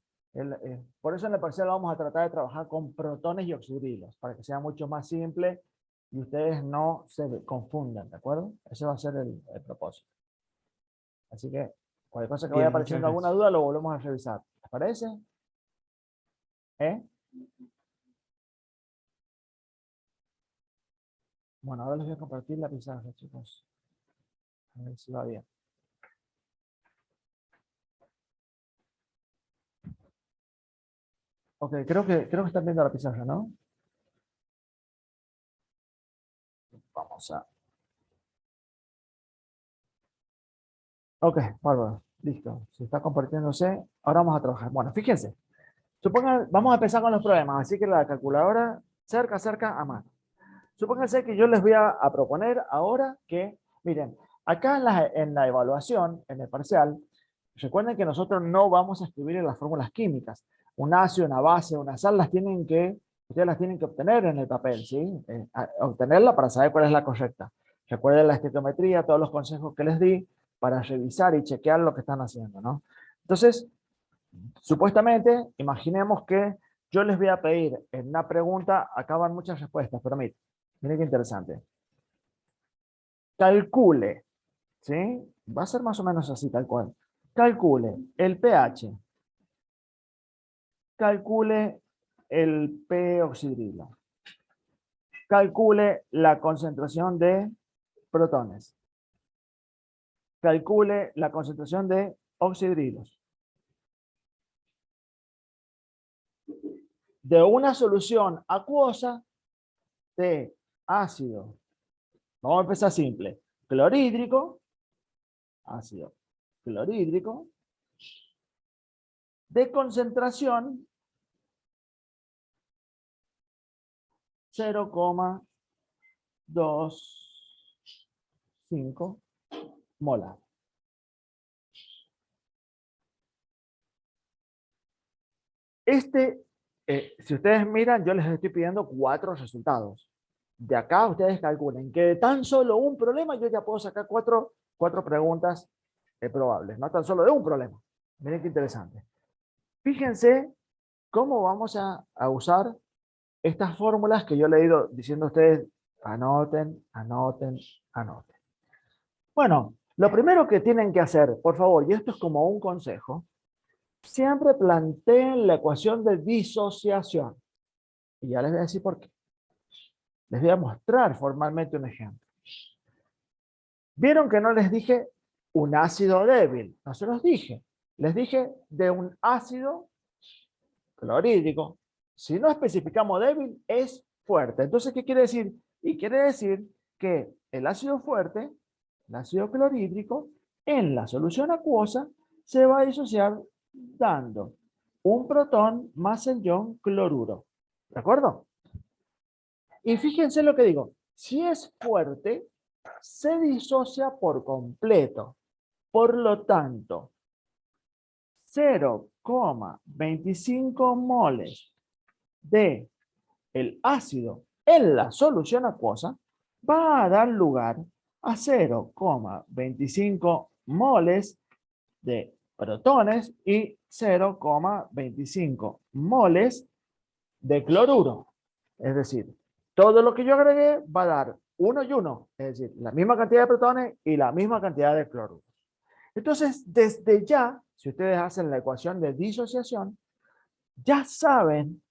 Por eso en el parcial vamos a tratar de trabajar con protones y oxidrilos, para que sea mucho más simple y ustedes no se confundan, ¿de acuerdo? Ese va a ser el propósito. Así que cualquier cosa que vaya Bien, muchas apareciendo alguna gracias. duda lo volvemos a revisar. ¿Les parece? ¿Eh? Bueno, ahora les voy a compartir la pizarra, chicos. A ver si va bien. Ok, creo que están viendo la pizarra, ¿no? Vamos a... Ok, bárbaro. Listo. Se está compartiéndose. Ahora vamos a trabajar. Bueno, fíjense. Supongan, vamos a empezar con los problemas, así que la calculadora cerca a mano. Supónganse que yo les voy a proponer ahora que, miren, acá en la evaluación, en el parcial, recuerden que nosotros no vamos a escribir en las fórmulas químicas. Un ácido, una base, una sal, ustedes las tienen que obtener en el papel, ¿sí? Obtenerla para saber cuál es la correcta. Recuerden la estequiometría, todos los consejos que les di para revisar y chequear lo que están haciendo, ¿no? Entonces, supuestamente, imaginemos que yo les voy a pedir en una pregunta, acá van muchas respuestas, pero miren qué interesante. Calcule, ¿sí? Va a ser más o menos así, tal cual. Calcule el pH, calcule el p-oxidrilo, calcule la concentración de protones, calcule la concentración de oxidrilos. De una solución acuosa de ácido, vamos a empezar simple, clorhídrico, ácido clorhídrico, de concentración 0,25 molar. Si ustedes miran, yo les estoy pidiendo 4 resultados. De acá ustedes calculen que de tan solo un problema yo ya puedo sacar cuatro preguntas probables, no tan solo de un problema. Miren qué interesante. Fíjense cómo vamos a usar estas fórmulas que yo le he ido diciendo a ustedes, anoten, anoten, anoten. Bueno, lo primero que tienen que hacer, por favor, y esto es como un consejo, siempre planteen la ecuación de disociación. Y ya les voy a decir por qué. Les voy a mostrar formalmente un ejemplo. ¿Vieron que no les dije un ácido débil? No se los dije. Les dije de un ácido clorhídrico. Si no especificamos débil, es fuerte. Entonces, ¿qué quiere decir? Y quiere decir que el ácido fuerte, el ácido clorhídrico, en la solución acuosa, se va a disociar dando un protón más el ion cloruro. ¿De acuerdo? Y fíjense lo que digo. Si es fuerte, se disocia por completo. Por lo tanto, 0,25 moles de el ácido en la solución acuosa va a dar lugar a 0,25 moles de protones y 0,25 moles de cloruro. Es decir, todo lo que yo agregué va a dar 1 y 1, es decir, la misma cantidad de protones y la misma cantidad de cloruro. Entonces, desde ya, si ustedes hacen la ecuación de disociación, ya saben,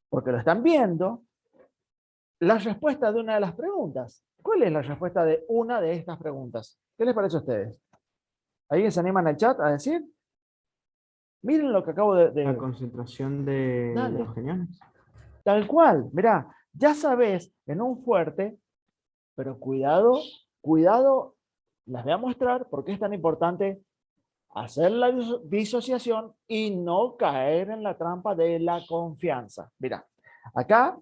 porque lo están viendo, la respuesta de una de las preguntas. ¿Cuál es la respuesta de una de estas preguntas? ¿Qué les parece a ustedes? ¿Alguien se anima en el chat a decir? Miren lo que acabo La concentración de Dale. hidrogeniones. Tal cual. Mirá, ya sabes en un fuerte, pero cuidado, cuidado, les voy a mostrar por qué es tan importante hacer la disociación y no caer en la trampa de la confianza. Mira, acá,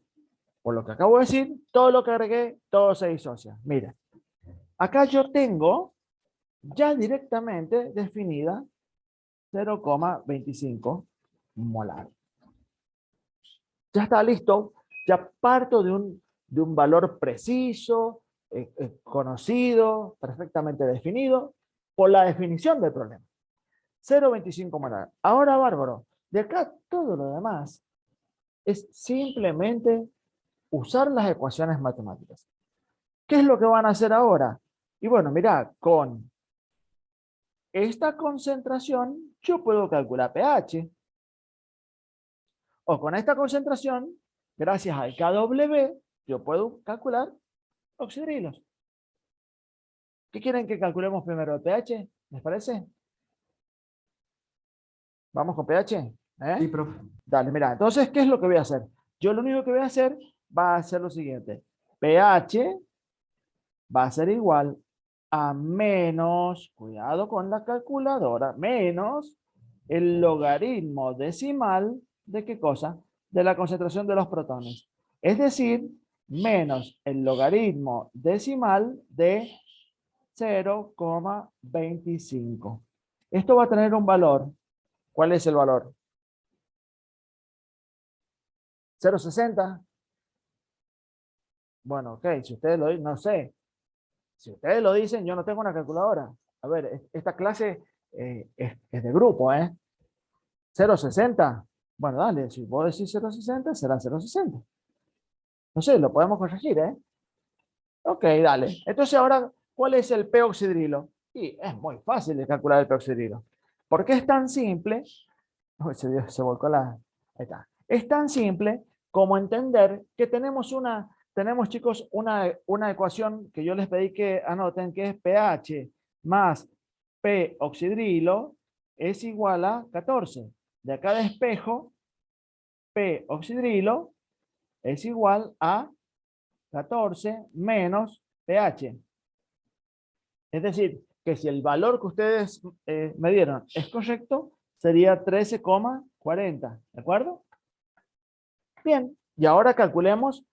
por lo que acabo de decir, todo lo que agregué, todo se disocia. Mira, acá yo tengo ya directamente definida 0,25 molar. Ya está listo, ya parto de un valor preciso, conocido, perfectamente definido, por la definición del problema. 0,25 molar. Ahora, bárbaro, de acá todo lo demás es simplemente usar las ecuaciones matemáticas. ¿Qué es lo que van a hacer ahora? Y bueno, mirá, con esta concentración yo puedo calcular pH. O con esta concentración, gracias al KW, yo puedo calcular oxidrilos. ¿Qué quieren que calculemos primero? ¿El pH? ¿Les parece? ¿Vamos con pH? Sí, profe. Dale, mira. Entonces, ¿qué es lo que voy a hacer? Yo lo único que voy a hacer va a ser lo siguiente. pH va a ser igual a menos, cuidado con la calculadora, menos el logaritmo decimal de ¿qué cosa? De la concentración de los protones. Es decir, menos el logaritmo decimal de 0,25. Esto va a tener un valor. ¿Cuál es el valor? 0,60. Bueno, ok, si ustedes lo dicen, no sé. Si ustedes lo dicen, yo no tengo una calculadora. A ver, esta clase es de grupo, ¿eh? 0,60. Bueno, dale, si vos decís 0,60, será 0,60. No sé, lo podemos corregir, ¿eh? Ok, dale. Entonces ahora, ¿cuál es el peoxidrilo? Y es muy fácil de calcular el peoxidrilo. ¿Por qué es tan simple? Uy, se volcó la... Ahí está. Es tan simple como entender que tenemos chicos, una ecuación que yo les pedí que anoten, que es pH más P oxidrilo es igual a 14. De acá de espejo, P oxidrilo es igual a 14 menos pH. Es decir, que si el valor que ustedes me dieron es correcto, sería 13,40. ¿De acuerdo? Bien. Y ahora calculemos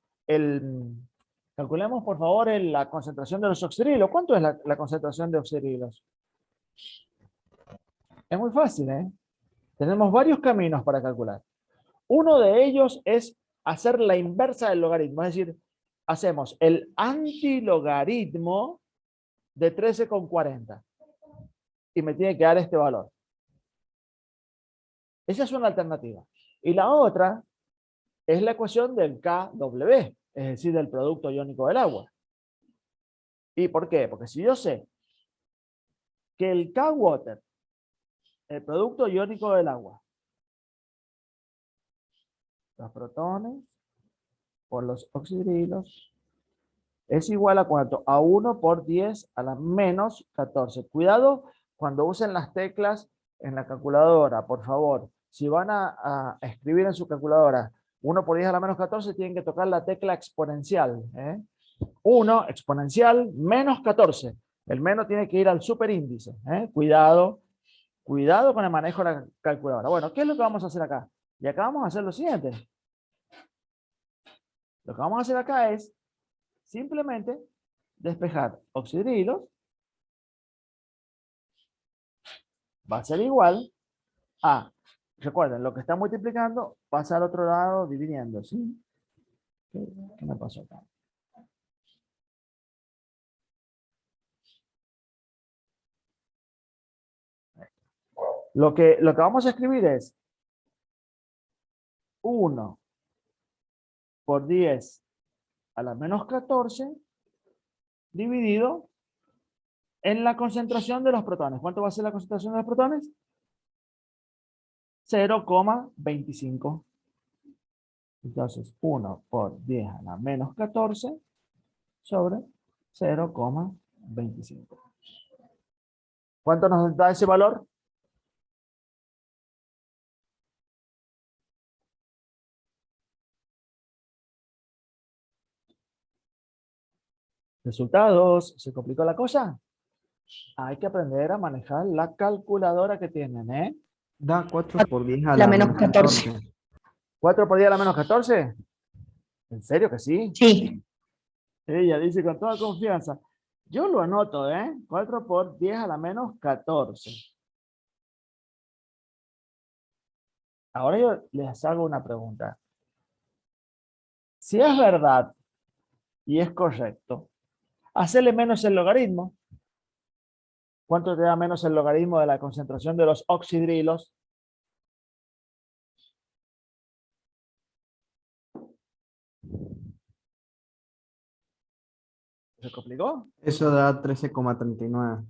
calculemos por favor la concentración de los oxidrilos. ¿Cuánto es la concentración de oxidrilos? Es muy fácil, ¿eh? Tenemos varios caminos para calcular. Uno de ellos es hacer la inversa del logaritmo, es decir, hacemos el antilogaritmo de 13,40 y me tiene que dar este valor. Esa es una alternativa. Y la otra es la ecuación del KW, es decir, del producto iónico del agua. ¿Y por qué? Porque si yo sé que el K-Water, el producto iónico del agua, los protones por los oxidrilos, es igual a ¿cuánto? A 1 por 10 a la menos 14. Cuidado cuando usen las teclas en la calculadora, por favor. Si van a escribir en su calculadora 1 por 10 a la menos 14, tienen que tocar la tecla exponencial. 1 exponencial menos 14. El menos tiene que ir al superíndice. Cuidado, cuidado con el manejo de la calculadora. Bueno, ¿qué es lo que vamos a hacer acá? Y acá vamos a hacer lo siguiente. Lo que vamos a hacer acá es simplemente despejar oxidrilos va a ser igual a, recuerden, lo que está multiplicando pasa al otro lado dividiendo, ¿sí? ¿Qué me pasó acá? Lo que vamos a escribir es 1 por 10 a la menos 14 dividido en la concentración de los protones. ¿Cuánto va a ser la concentración de los protones? 0,25. Entonces, 1 por 10 a la menos 14 sobre 0,25. ¿Cuánto nos da ese valor? Resultados. ¿Se complicó la cosa? Hay que aprender a manejar la calculadora que tienen, ¿eh? Da 4 por 10 a La la menos menos 14. 14. 4 por 10 a la menos 14. ¿En serio que sí? Sí, Ella dice con toda confianza. Yo lo anoto, ¿eh? 4 por 10 a la menos 14. Ahora yo les hago una pregunta. Si es verdad y es correcto, hacerle menos el logaritmo. ¿Cuánto te da menos el logaritmo de la concentración de los oxidrilos? ¿Se complicó? Eso da 13,39.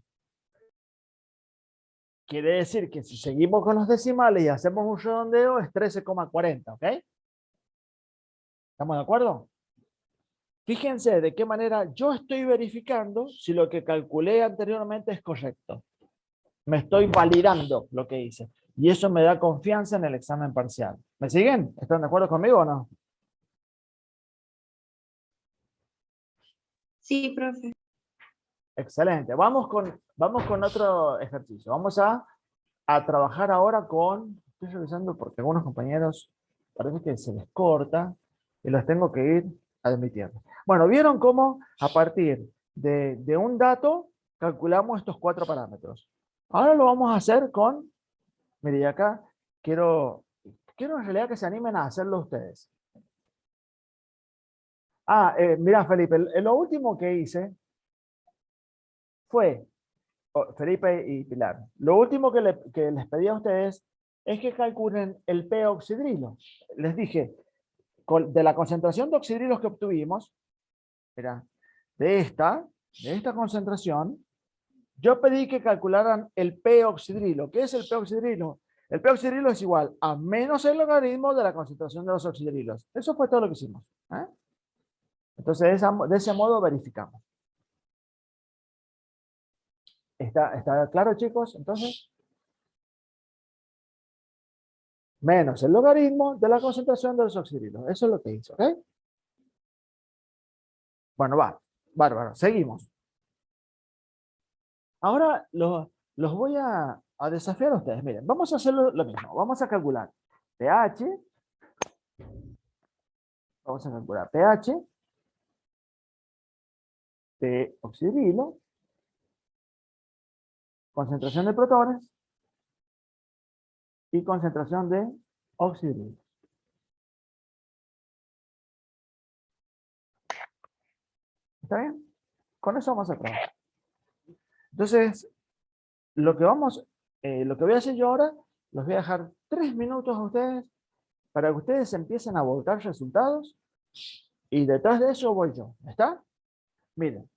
Quiere decir que si seguimos con los decimales y hacemos un redondeo es 13,40, ¿ok? ¿Estamos de acuerdo? Fíjense de qué manera yo estoy verificando si lo que calculé anteriormente es correcto. Me estoy validando lo que hice. Y eso me da confianza en el examen parcial. ¿Me siguen? ¿Están de acuerdo conmigo o no? sí, profe. Excelente. Vamos con otro ejercicio. Vamos a trabajar ahora con... Estoy revisando porque algunos compañeros parece que se les corta y los tengo que ir admitiendo. Bueno, ¿vieron cómo a partir de un dato calculamos estos 4 parámetros? Ahora lo vamos a hacer con... Mire, y acá quiero en realidad que se animen a hacerlo ustedes. Mira, Felipe, lo último que hice fue, Felipe y Pilar, lo último que les pedí a ustedes es que calculen el p-oxidrilo. Les dije, de la concentración de oxidrilos que obtuvimos, mira, de esta concentración, yo pedí que calcularan el p-oxidrilo. ¿Qué es el p-oxidrilo? El p-oxidrilo es igual a menos el logaritmo de la concentración de los oxidrilos. Eso fue todo lo que hicimos. Entonces, de ese modo verificamos. ¿Está claro, chicos? Entonces, menos el logaritmo de la concentración de los oxidrilos. Eso es lo que hizo, ¿ok? Bueno, bárbaro. Seguimos. Ahora los voy a a desafiar a ustedes. Miren, vamos a hacer lo mismo. Vamos a calcular pH. Vamos a calcular pH de oxidrilo, concentración de protones y concentración de oxidrilo. ¿Está bien? Con eso vamos a trabajar. Entonces, lo que voy a hacer yo ahora, los voy a dejar 3 minutos a ustedes para que ustedes empiecen a volcar resultados y detrás de eso voy yo. ¿Está? Miren,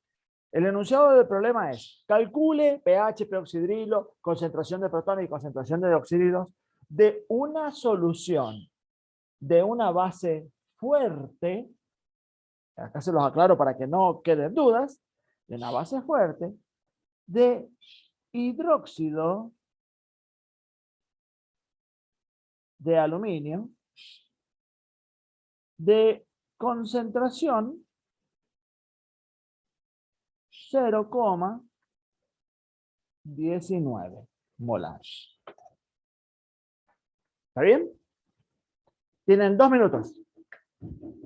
el enunciado del problema es: calcule pH, peroxidrilo, concentración de protones y concentración de oxidrilos de una solución de una base fuerte. Acá se los aclaro para que no queden dudas. De una base fuerte de hidróxido de aluminio de concentración 0,19 molar. ¿Está bien? Tienen 2 minutos.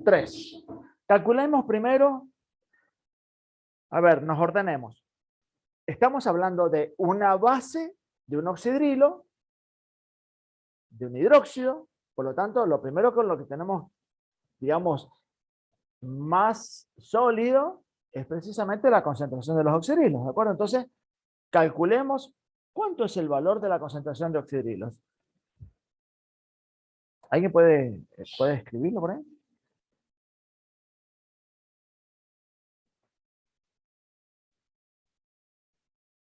3. Calculemos primero. A ver, nos ordenemos. Estamos hablando de una base, de un oxidrilo, de un hidróxido. Por lo tanto, lo primero con lo que tenemos, digamos, más sólido es precisamente la concentración de los oxidrilos. ¿De acuerdo? Entonces, calculemos cuánto es el valor de la concentración de oxidrilos. ¿Alguien puede escribirlo por ahí?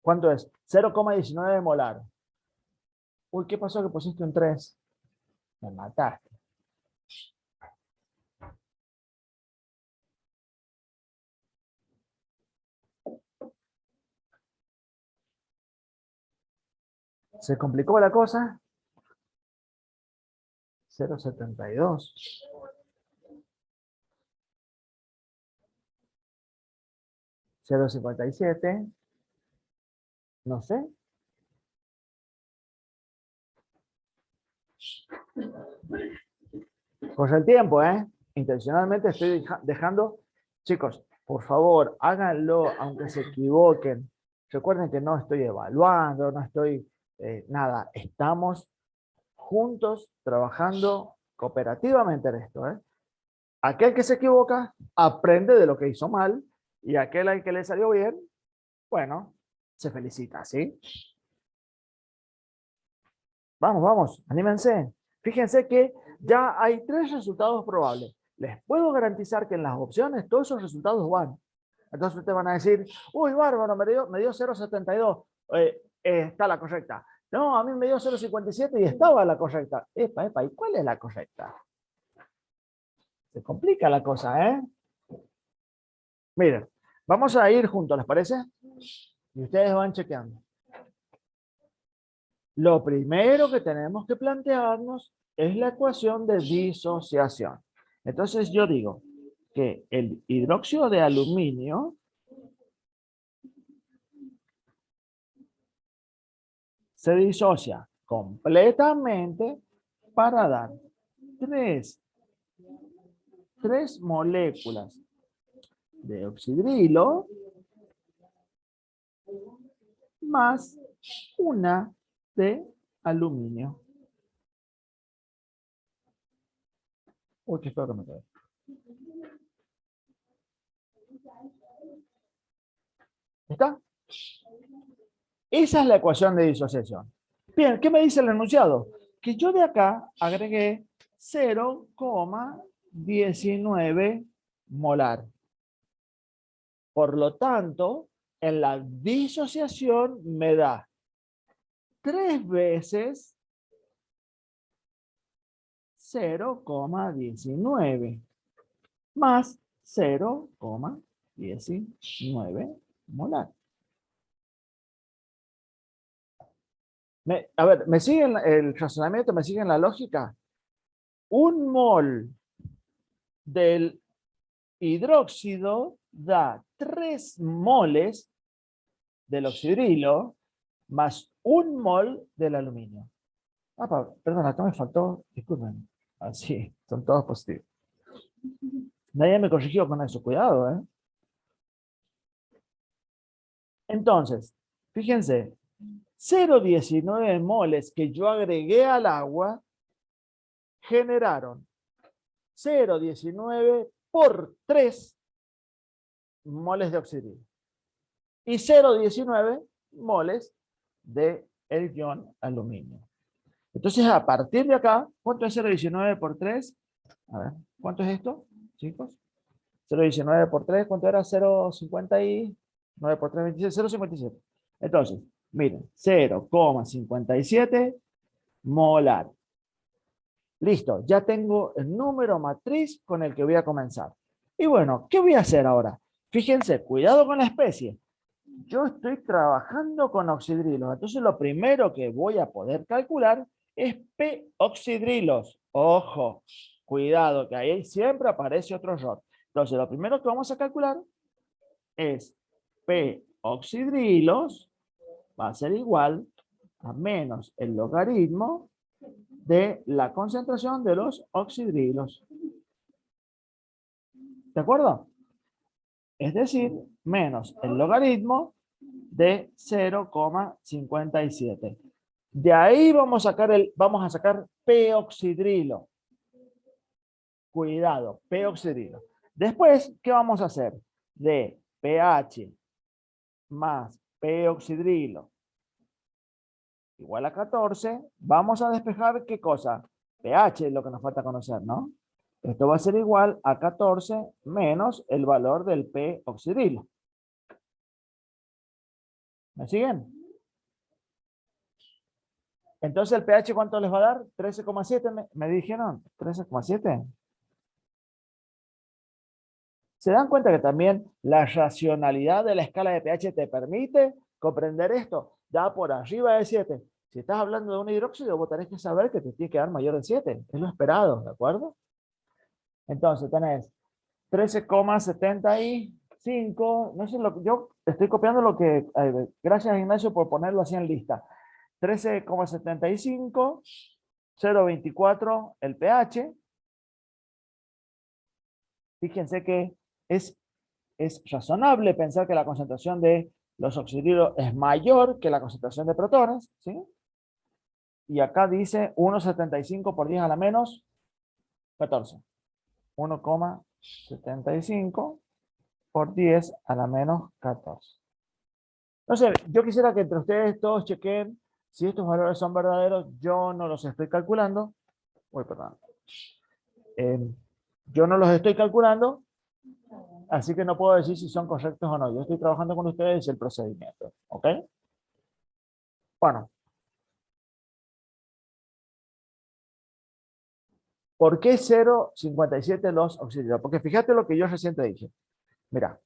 ¿Cuánto es? 0,19 molar. Uy, ¿qué pasó que pusiste un 3? Me mataste. ¿Se complicó la cosa? 0,72. 0,57. No sé. Corre el tiempo, ¿eh? Intencionalmente estoy dejando. Chicos, por favor, háganlo aunque se equivoquen. Recuerden que no estoy evaluando, no estoy nada. Estamos juntos trabajando cooperativamente en esto, ¿eh? Aquel que se equivoca aprende de lo que hizo mal y aquel al que le salió bien, bueno, se felicita, ¿sí? Vamos, vamos, anímense. Fíjense que ya hay 3 resultados probables. Les puedo garantizar que en las opciones todos esos resultados van. Entonces ustedes van a decir, uy, bárbaro, me dio 0,72. Está la correcta. No, a mí me dio 0,57 y estaba la correcta. Epa, ¿y cuál es la correcta? Se complica la cosa, ¿eh? Miren, vamos a ir juntos, ¿les parece? Y ustedes van chequeando. Lo primero que tenemos que plantearnos es la ecuación de disociación. Entonces yo digo que el hidróxido de aluminio se disocia completamente para dar tres moléculas de oxidrilo más una de aluminio. Uy, qué feo que me quedé. ¿Está? Esa es la ecuación de disociación. Bien, ¿qué me dice el enunciado? Que yo de acá agregué 0,19 molar. Por lo tanto, en la disociación me da 3 veces 0,19 más 0,19 molar. A ver, ¿me siguen el razonamiento? ¿Me siguen la lógica? Un mol del hidróxido da 3 moles del oxidrilo más 1 mol del aluminio. Perdón, acá me faltó, disculpen. Así, son todos positivos. Nadie me corrigió con eso, cuidado, ¿eh? Entonces, fíjense, 0,19 moles que yo agregué al agua generaron 0,19 por 3 moles de oxidrilo y 0,19 moles de el ion aluminio. Entonces, a partir de acá, ¿cuánto es 0,19 por 3? A ver, ¿cuánto es esto, chicos? 0,19 por 3, ¿cuánto era? 0,59 por 3, 26, 0,57. Entonces, miren, 0,57 molar. Listo, ya tengo el número matriz con el que voy a comenzar. Y bueno, ¿qué voy a hacer ahora? Fíjense, cuidado con la especie. Yo estoy trabajando con oxidrilos, entonces lo primero que voy a poder calcular es P oxidrilos. Ojo, cuidado, que ahí siempre aparece otro error. Entonces, lo primero que vamos a calcular es P oxidrilos va a ser igual a menos el logaritmo de la concentración de los oxidrilos. ¿De acuerdo? Es decir, menos el logaritmo de 0,57. De ahí vamos a sacar P oxidrilo. Cuidado, P oxidrilo. Después, ¿qué vamos a hacer? De pH más P oxidrilo igual a 14, vamos a despejar ¿qué cosa? pH es lo que nos falta conocer, ¿no? Esto va a ser igual a 14 menos el valor del P oxidrilo. ¿Me siguen? Entonces el pH ¿cuánto les va a dar? 13,7 me dijeron. 13,7. ¿Se dan cuenta que también la racionalidad de la escala de pH te permite comprender esto? Da por arriba de 7. Si estás hablando de un hidróxido, vos tenés que saber que te tiene que dar mayor de 7. Es lo esperado, ¿de acuerdo? Entonces tenés 13,75. No sé, yo estoy copiando lo que... gracias, Ignacio, por ponerlo así en lista. 13,75, 0,24 el pH. Fíjense que es razonable pensar que la concentración de los oxidrilos es mayor que la concentración de protones, ¿sí? Y acá dice 1,75 por 10 a la menos 14. 1,75 por 10 a la menos 14. Entonces, yo quisiera que entre ustedes todos chequen si estos valores son verdaderos. Yo no los estoy calculando. Uy, perdón. Yo no los estoy calculando, así que no puedo decir si son correctos o no. Yo estoy trabajando con ustedes el procedimiento. ¿Ok? Bueno. ¿Por qué 0,57 los oxidrilos? Porque fíjate lo que yo recién te dije. Mira.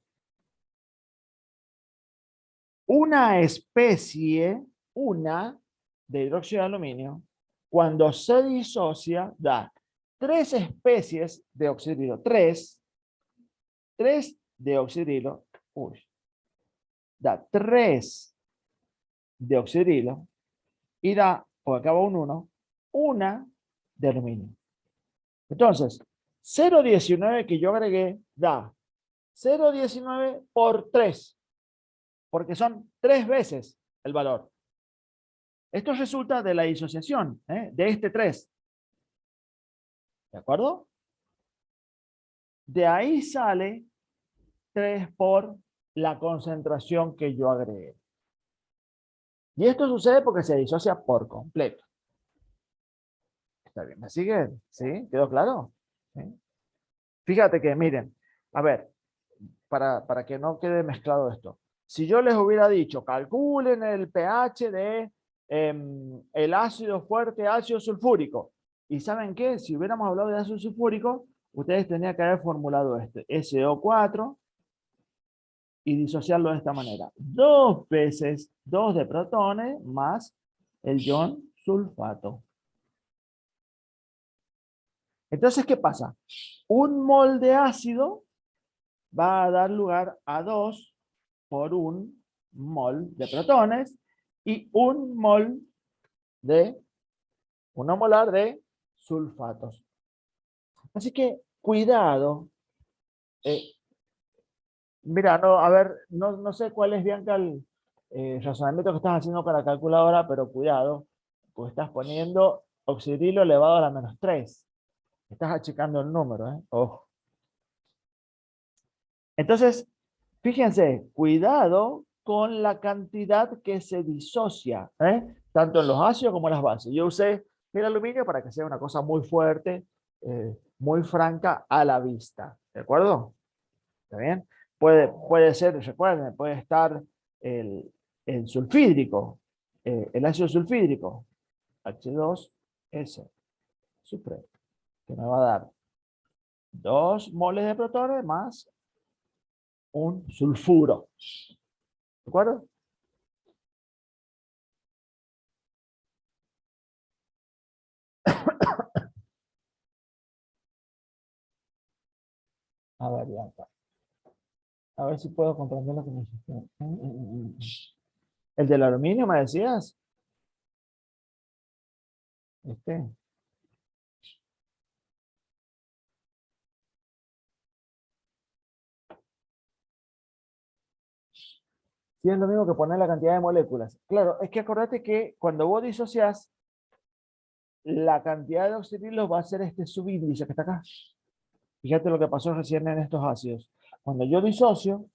Una especie, de hidróxido de aluminio, cuando se disocia, da 3 especies de oxidrilo. 3 de oxidrilo. Da 3 de oxidrilo y da, o acaba un 1, una de aluminio. Entonces, 0,19 que yo agregué da 0,19 por 3, porque son 3 veces el valor. Esto resulta de la disociación de este 3. ¿De acuerdo? De ahí sale 3 por la concentración que yo agregué. Y esto sucede porque se disocia por completo. ¿Está bien? ¿Me siguen? ¿Sí? ¿Quedó claro? ¿Sí? Fíjate que, miren, a ver, para que no quede mezclado esto. Si yo les hubiera dicho, calculen el pH de el ácido fuerte, ácido sulfúrico. ¿Y saben qué? Si hubiéramos hablado de ácido sulfúrico, ustedes tendrían que haber formulado este, SO4, y disociarlo de esta manera. 2 veces 2 de protones más el ion sulfato. Entonces, ¿qué pasa? Un mol de ácido va a dar lugar a 2 por 1 mol de protones y 1 molar de sulfatos. Así que cuidado. Mira, no, a ver, no sé cuál es, Bianca, el razonamiento que estás haciendo con la calculadora, pero cuidado, pues estás poniendo oxidrilo elevado a la -3. Estás achicando el número, ¿eh? Ojo. Entonces, fíjense, cuidado con la cantidad que se disocia, ¿eh? Tanto en los ácidos como en las bases. Yo usé el aluminio para que sea una cosa muy fuerte, muy franca a la vista. ¿De acuerdo? ¿Está bien? Puede ser, recuerden, puede estar el sulfídrico, el ácido sulfídrico, H2S, supremo, que me va a dar 2 moles de protones más un sulfuro. ¿De acuerdo? A ver, ya está. A ver si puedo comprender lo que me dijiste. ¿El del aluminio me decías? Este. Sí, es lo mismo que poner la cantidad de moléculas. Claro, es que acordate que cuando vos disocias, la cantidad de oxidrilos va a ser este subíndice que está acá. Fíjate lo que pasó recién en estos ácidos. Cuando yo disocio,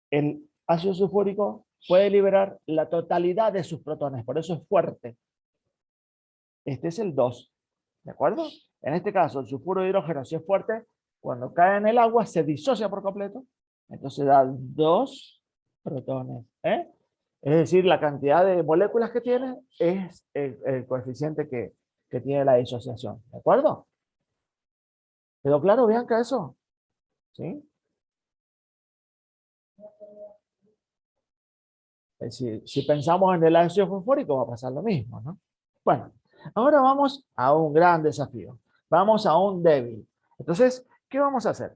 el ácido sulfúrico puede liberar la totalidad de sus protones, por eso es fuerte. Este es el 2, ¿de acuerdo? En este caso, el sulfuro de hidrógeno, si es fuerte, cuando cae en el agua se disocia por completo, entonces da 2 protones. Es decir, la cantidad de moléculas que tiene es el coeficiente que tiene la disociación, ¿de acuerdo? ¿Quedó claro, Bianca, eso? ¿Sí? Si pensamos en el ácido fosfórico va a pasar lo mismo, ¿no? Bueno, ahora vamos a un gran desafío. Vamos a un débil. Entonces, ¿qué vamos a hacer?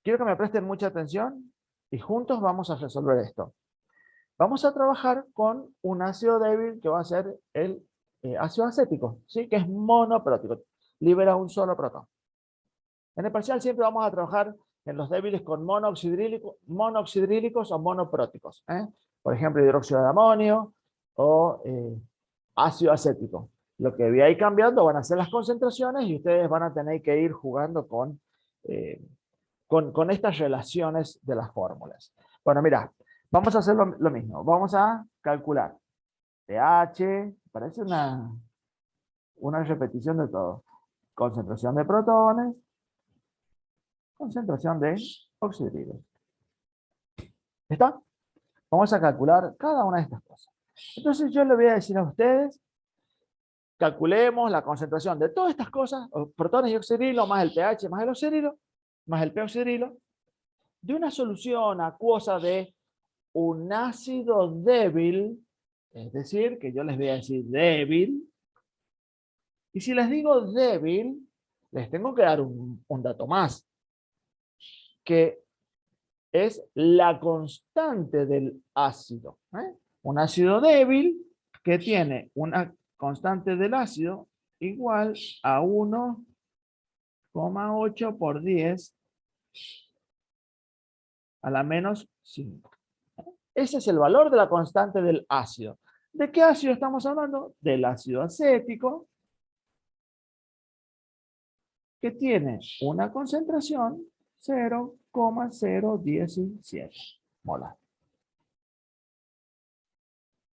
Quiero que me presten mucha atención y juntos vamos a resolver esto. Vamos a trabajar con un ácido débil que va a ser el ácido acético, ¿sí? Que es monoprótico, libera un solo protón. En el parcial siempre vamos a trabajar en los débiles con monoxidrílicos o monopróticos. Por ejemplo, hidróxido de amonio o ácido acético. Lo que voy a ir cambiando van a ser las concentraciones y ustedes van a tener que ir jugando con estas relaciones de las fórmulas. Bueno, mira, vamos a hacer lo mismo. Vamos a calcular pH, parece una repetición de todo. Concentración de protones, concentración de oxidrilos. ¿Está? Vamos a calcular cada una de estas cosas. Entonces yo le voy a decir a ustedes, calculemos la concentración de todas estas cosas, protones y oxidrilo, más el pH, más el oxidrilo, más el p-oxidrilo, de una solución acuosa de un ácido débil, es decir, que yo les voy a decir débil, y si les digo débil, les tengo que dar un dato más, que es la constante del ácido. Un ácido débil que tiene una constante del ácido igual a 1,8 por 10 a la menos 5. Ese es el valor de la constante del ácido. ¿De qué ácido estamos hablando? Del ácido acético, que tiene una concentración 0,017 molar.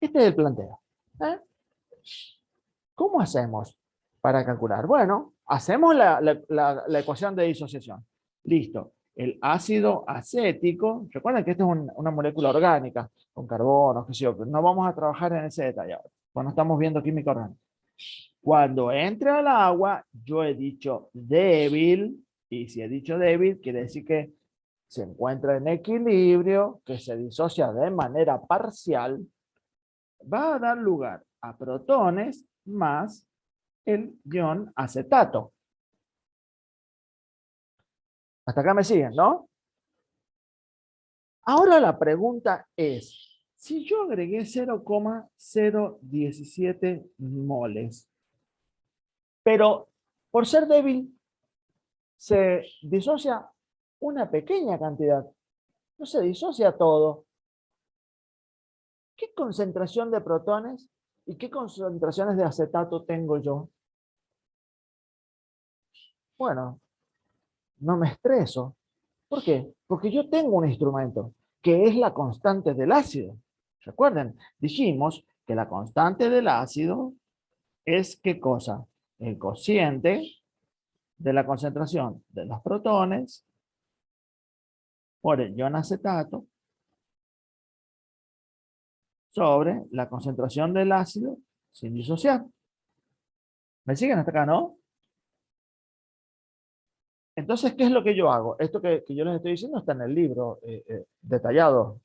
Este es el planteo. ¿Cómo hacemos para calcular? Bueno, hacemos la ecuación de disociación. Listo. El ácido acético, recuerden que esta es una molécula orgánica, con carbono, qué sé yo, pero no vamos a trabajar en ese detalle ahora, pues no estamos viendo química orgánica. Cuando entre al agua, yo he dicho débil, y si he dicho débil, quiere decir que se encuentra en equilibrio, que se disocia de manera parcial, va a dar lugar a protones más el ion acetato. Hasta acá me siguen, ¿no? Ahora la pregunta es, Si yo agregué 0,017 moles, pero por ser débil se disocia una pequeña cantidad, no se disocia todo. ¿Qué concentración de protones y qué concentraciones de acetato tengo yo? Bueno, no me estreso. ¿Por qué? Porque yo tengo un instrumento, que es la constante del ácido. Recuerden, dijimos que la constante del ácido es ¿qué cosa? El cociente de la concentración de los protones por el ion acetato sobre la concentración del ácido sin disociar. ¿Me siguen hasta acá, no? Entonces, ¿qué es lo que yo hago? Esto que yo les estoy diciendo está en el libro, detallado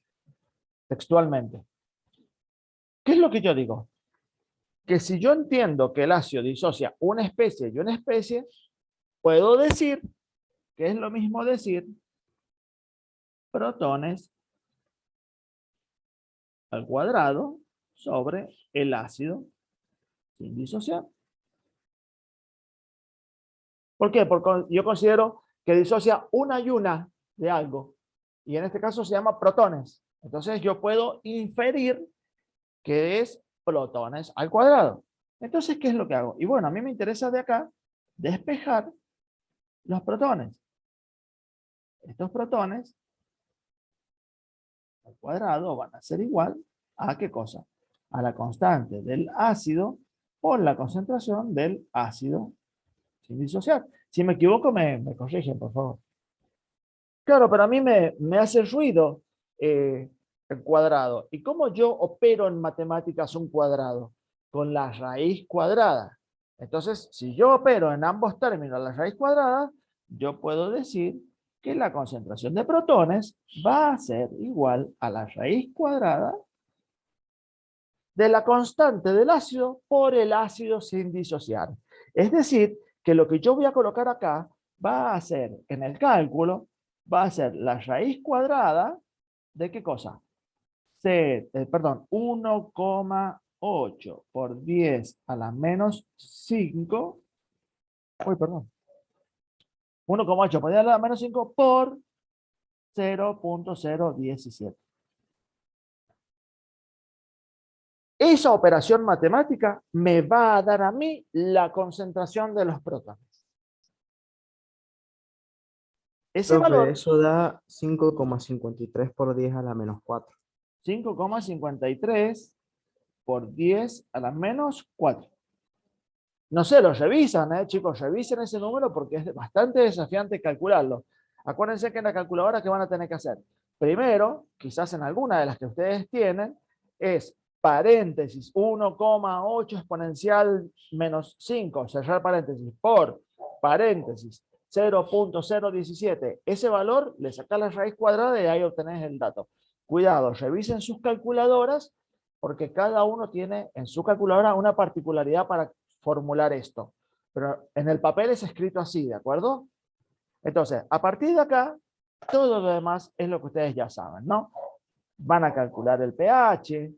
textualmente. ¿Qué es lo que yo digo? Que si yo entiendo que el ácido disocia una especie y una especie, puedo decir que es lo mismo decir protones al cuadrado sobre el ácido sin disociar. ¿Por qué? Porque yo considero que disocia una y una de algo, y en este caso se llama protones. Entonces yo puedo inferir que es protones al cuadrado. Entonces, ¿qué es lo que hago? Y bueno, a mí me interesa de acá despejar los protones. Estos protones al cuadrado van a ser igual a ¿qué cosa? A la constante del ácido por la concentración del ácido sin disociar. Si me equivoco, me corrigen, por favor. Claro, pero a mí me hace ruido el cuadrado. ¿Y cómo yo opero en matemáticas un cuadrado? Con la raíz cuadrada. Entonces, si yo opero en ambos términos la raíz cuadrada, yo puedo decir que la concentración de protones va a ser igual a la raíz cuadrada de la constante del ácido por el ácido sin disociar. Es decir, que lo que yo voy a colocar acá va a ser, en el cálculo, va a ser la raíz cuadrada de ¿qué cosa? Perdón, 1,8 por 10 a la menos 5. Uy, perdón. 1,8 por 10 a la menos 5 por 0,017. Esa operación matemática me va a dar a mí la concentración de los protones. Ese Profe, valor, eso da 5,53 por 10 a la menos 4. 5,53 por 10 a la menos 4. No sé, lo revisan, chicos, revisen ese número porque es bastante desafiante calcularlo. Acuérdense que en la calculadora, ¿qué van a tener que hacer? Primero, quizás en alguna de las que ustedes tienen, es paréntesis 1,8 exponencial menos 5, cerrar paréntesis, por paréntesis 0,017. Ese valor le sacas la raíz cuadrada y ahí obtenés el dato. Cuidado, revisen sus calculadoras porque cada uno tiene en su calculadora una particularidad para formular esto. Pero en el papel es escrito así, ¿de acuerdo? Entonces, a partir de acá, todo lo demás es lo que ustedes ya saben, ¿no? Van a calcular el pH,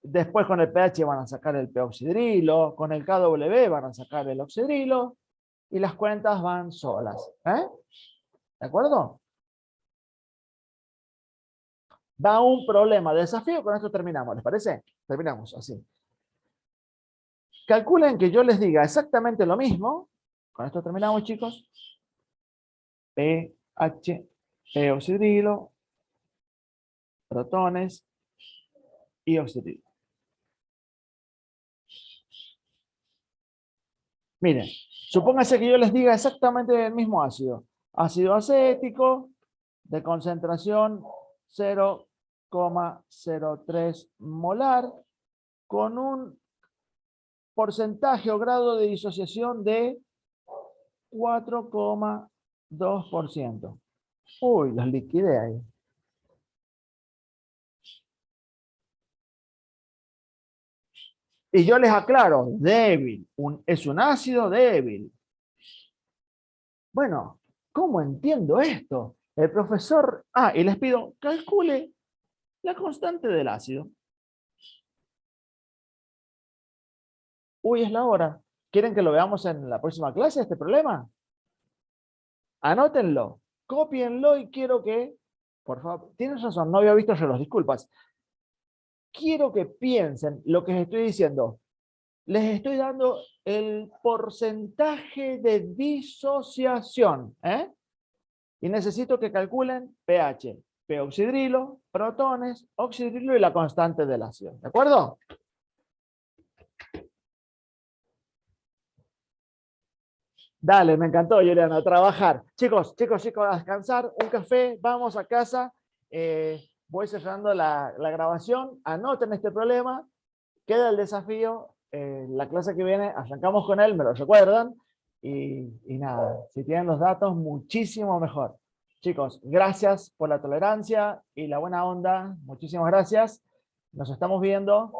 después con el pH van a sacar el peoxidrilo, con el KW van a sacar el oxidrilo, y las cuentas van solas, ¿eh? ¿De acuerdo? Va un problema, desafío, con esto terminamos, ¿les parece? Terminamos así. Calculen que yo les diga exactamente lo mismo, con esto terminamos, chicos. pH, peoxidrilo, protones y oxidrilo. Miren, supónganse que yo les diga exactamente el mismo ácido. Ácido acético de concentración 0,03 molar con un porcentaje o grado de disociación de 4,2%. Uy, los liquidé ahí. Y yo les aclaro, débil, es un ácido débil. Bueno, ¿cómo entiendo esto? El profesor, y les pido, calcule La constante del ácido. Uy, es la hora. ¿Quieren que lo veamos en la próxima clase, este problema? Anótenlo, cópienlo y quiero que, por favor, tienes razón, no había visto yo los disculpas. Quiero que piensen lo que les estoy diciendo. Les estoy dando el porcentaje de disociación, ¿eh? Y necesito que calculen pH, peoxidrilo, protones, oxidrilo y la constante de la acción. ¿De acuerdo? Dale, me encantó, Juliana, a trabajar. Chicos, a descansar, un café, vamos a casa. Voy cerrando la grabación. Anoten este problema. Queda el desafío. La clase que viene arrancamos con él, me lo recuerdan. Y nada, si tienen los datos, muchísimo mejor. Chicos, gracias por la tolerancia y la buena onda. Muchísimas gracias. Nos estamos viendo.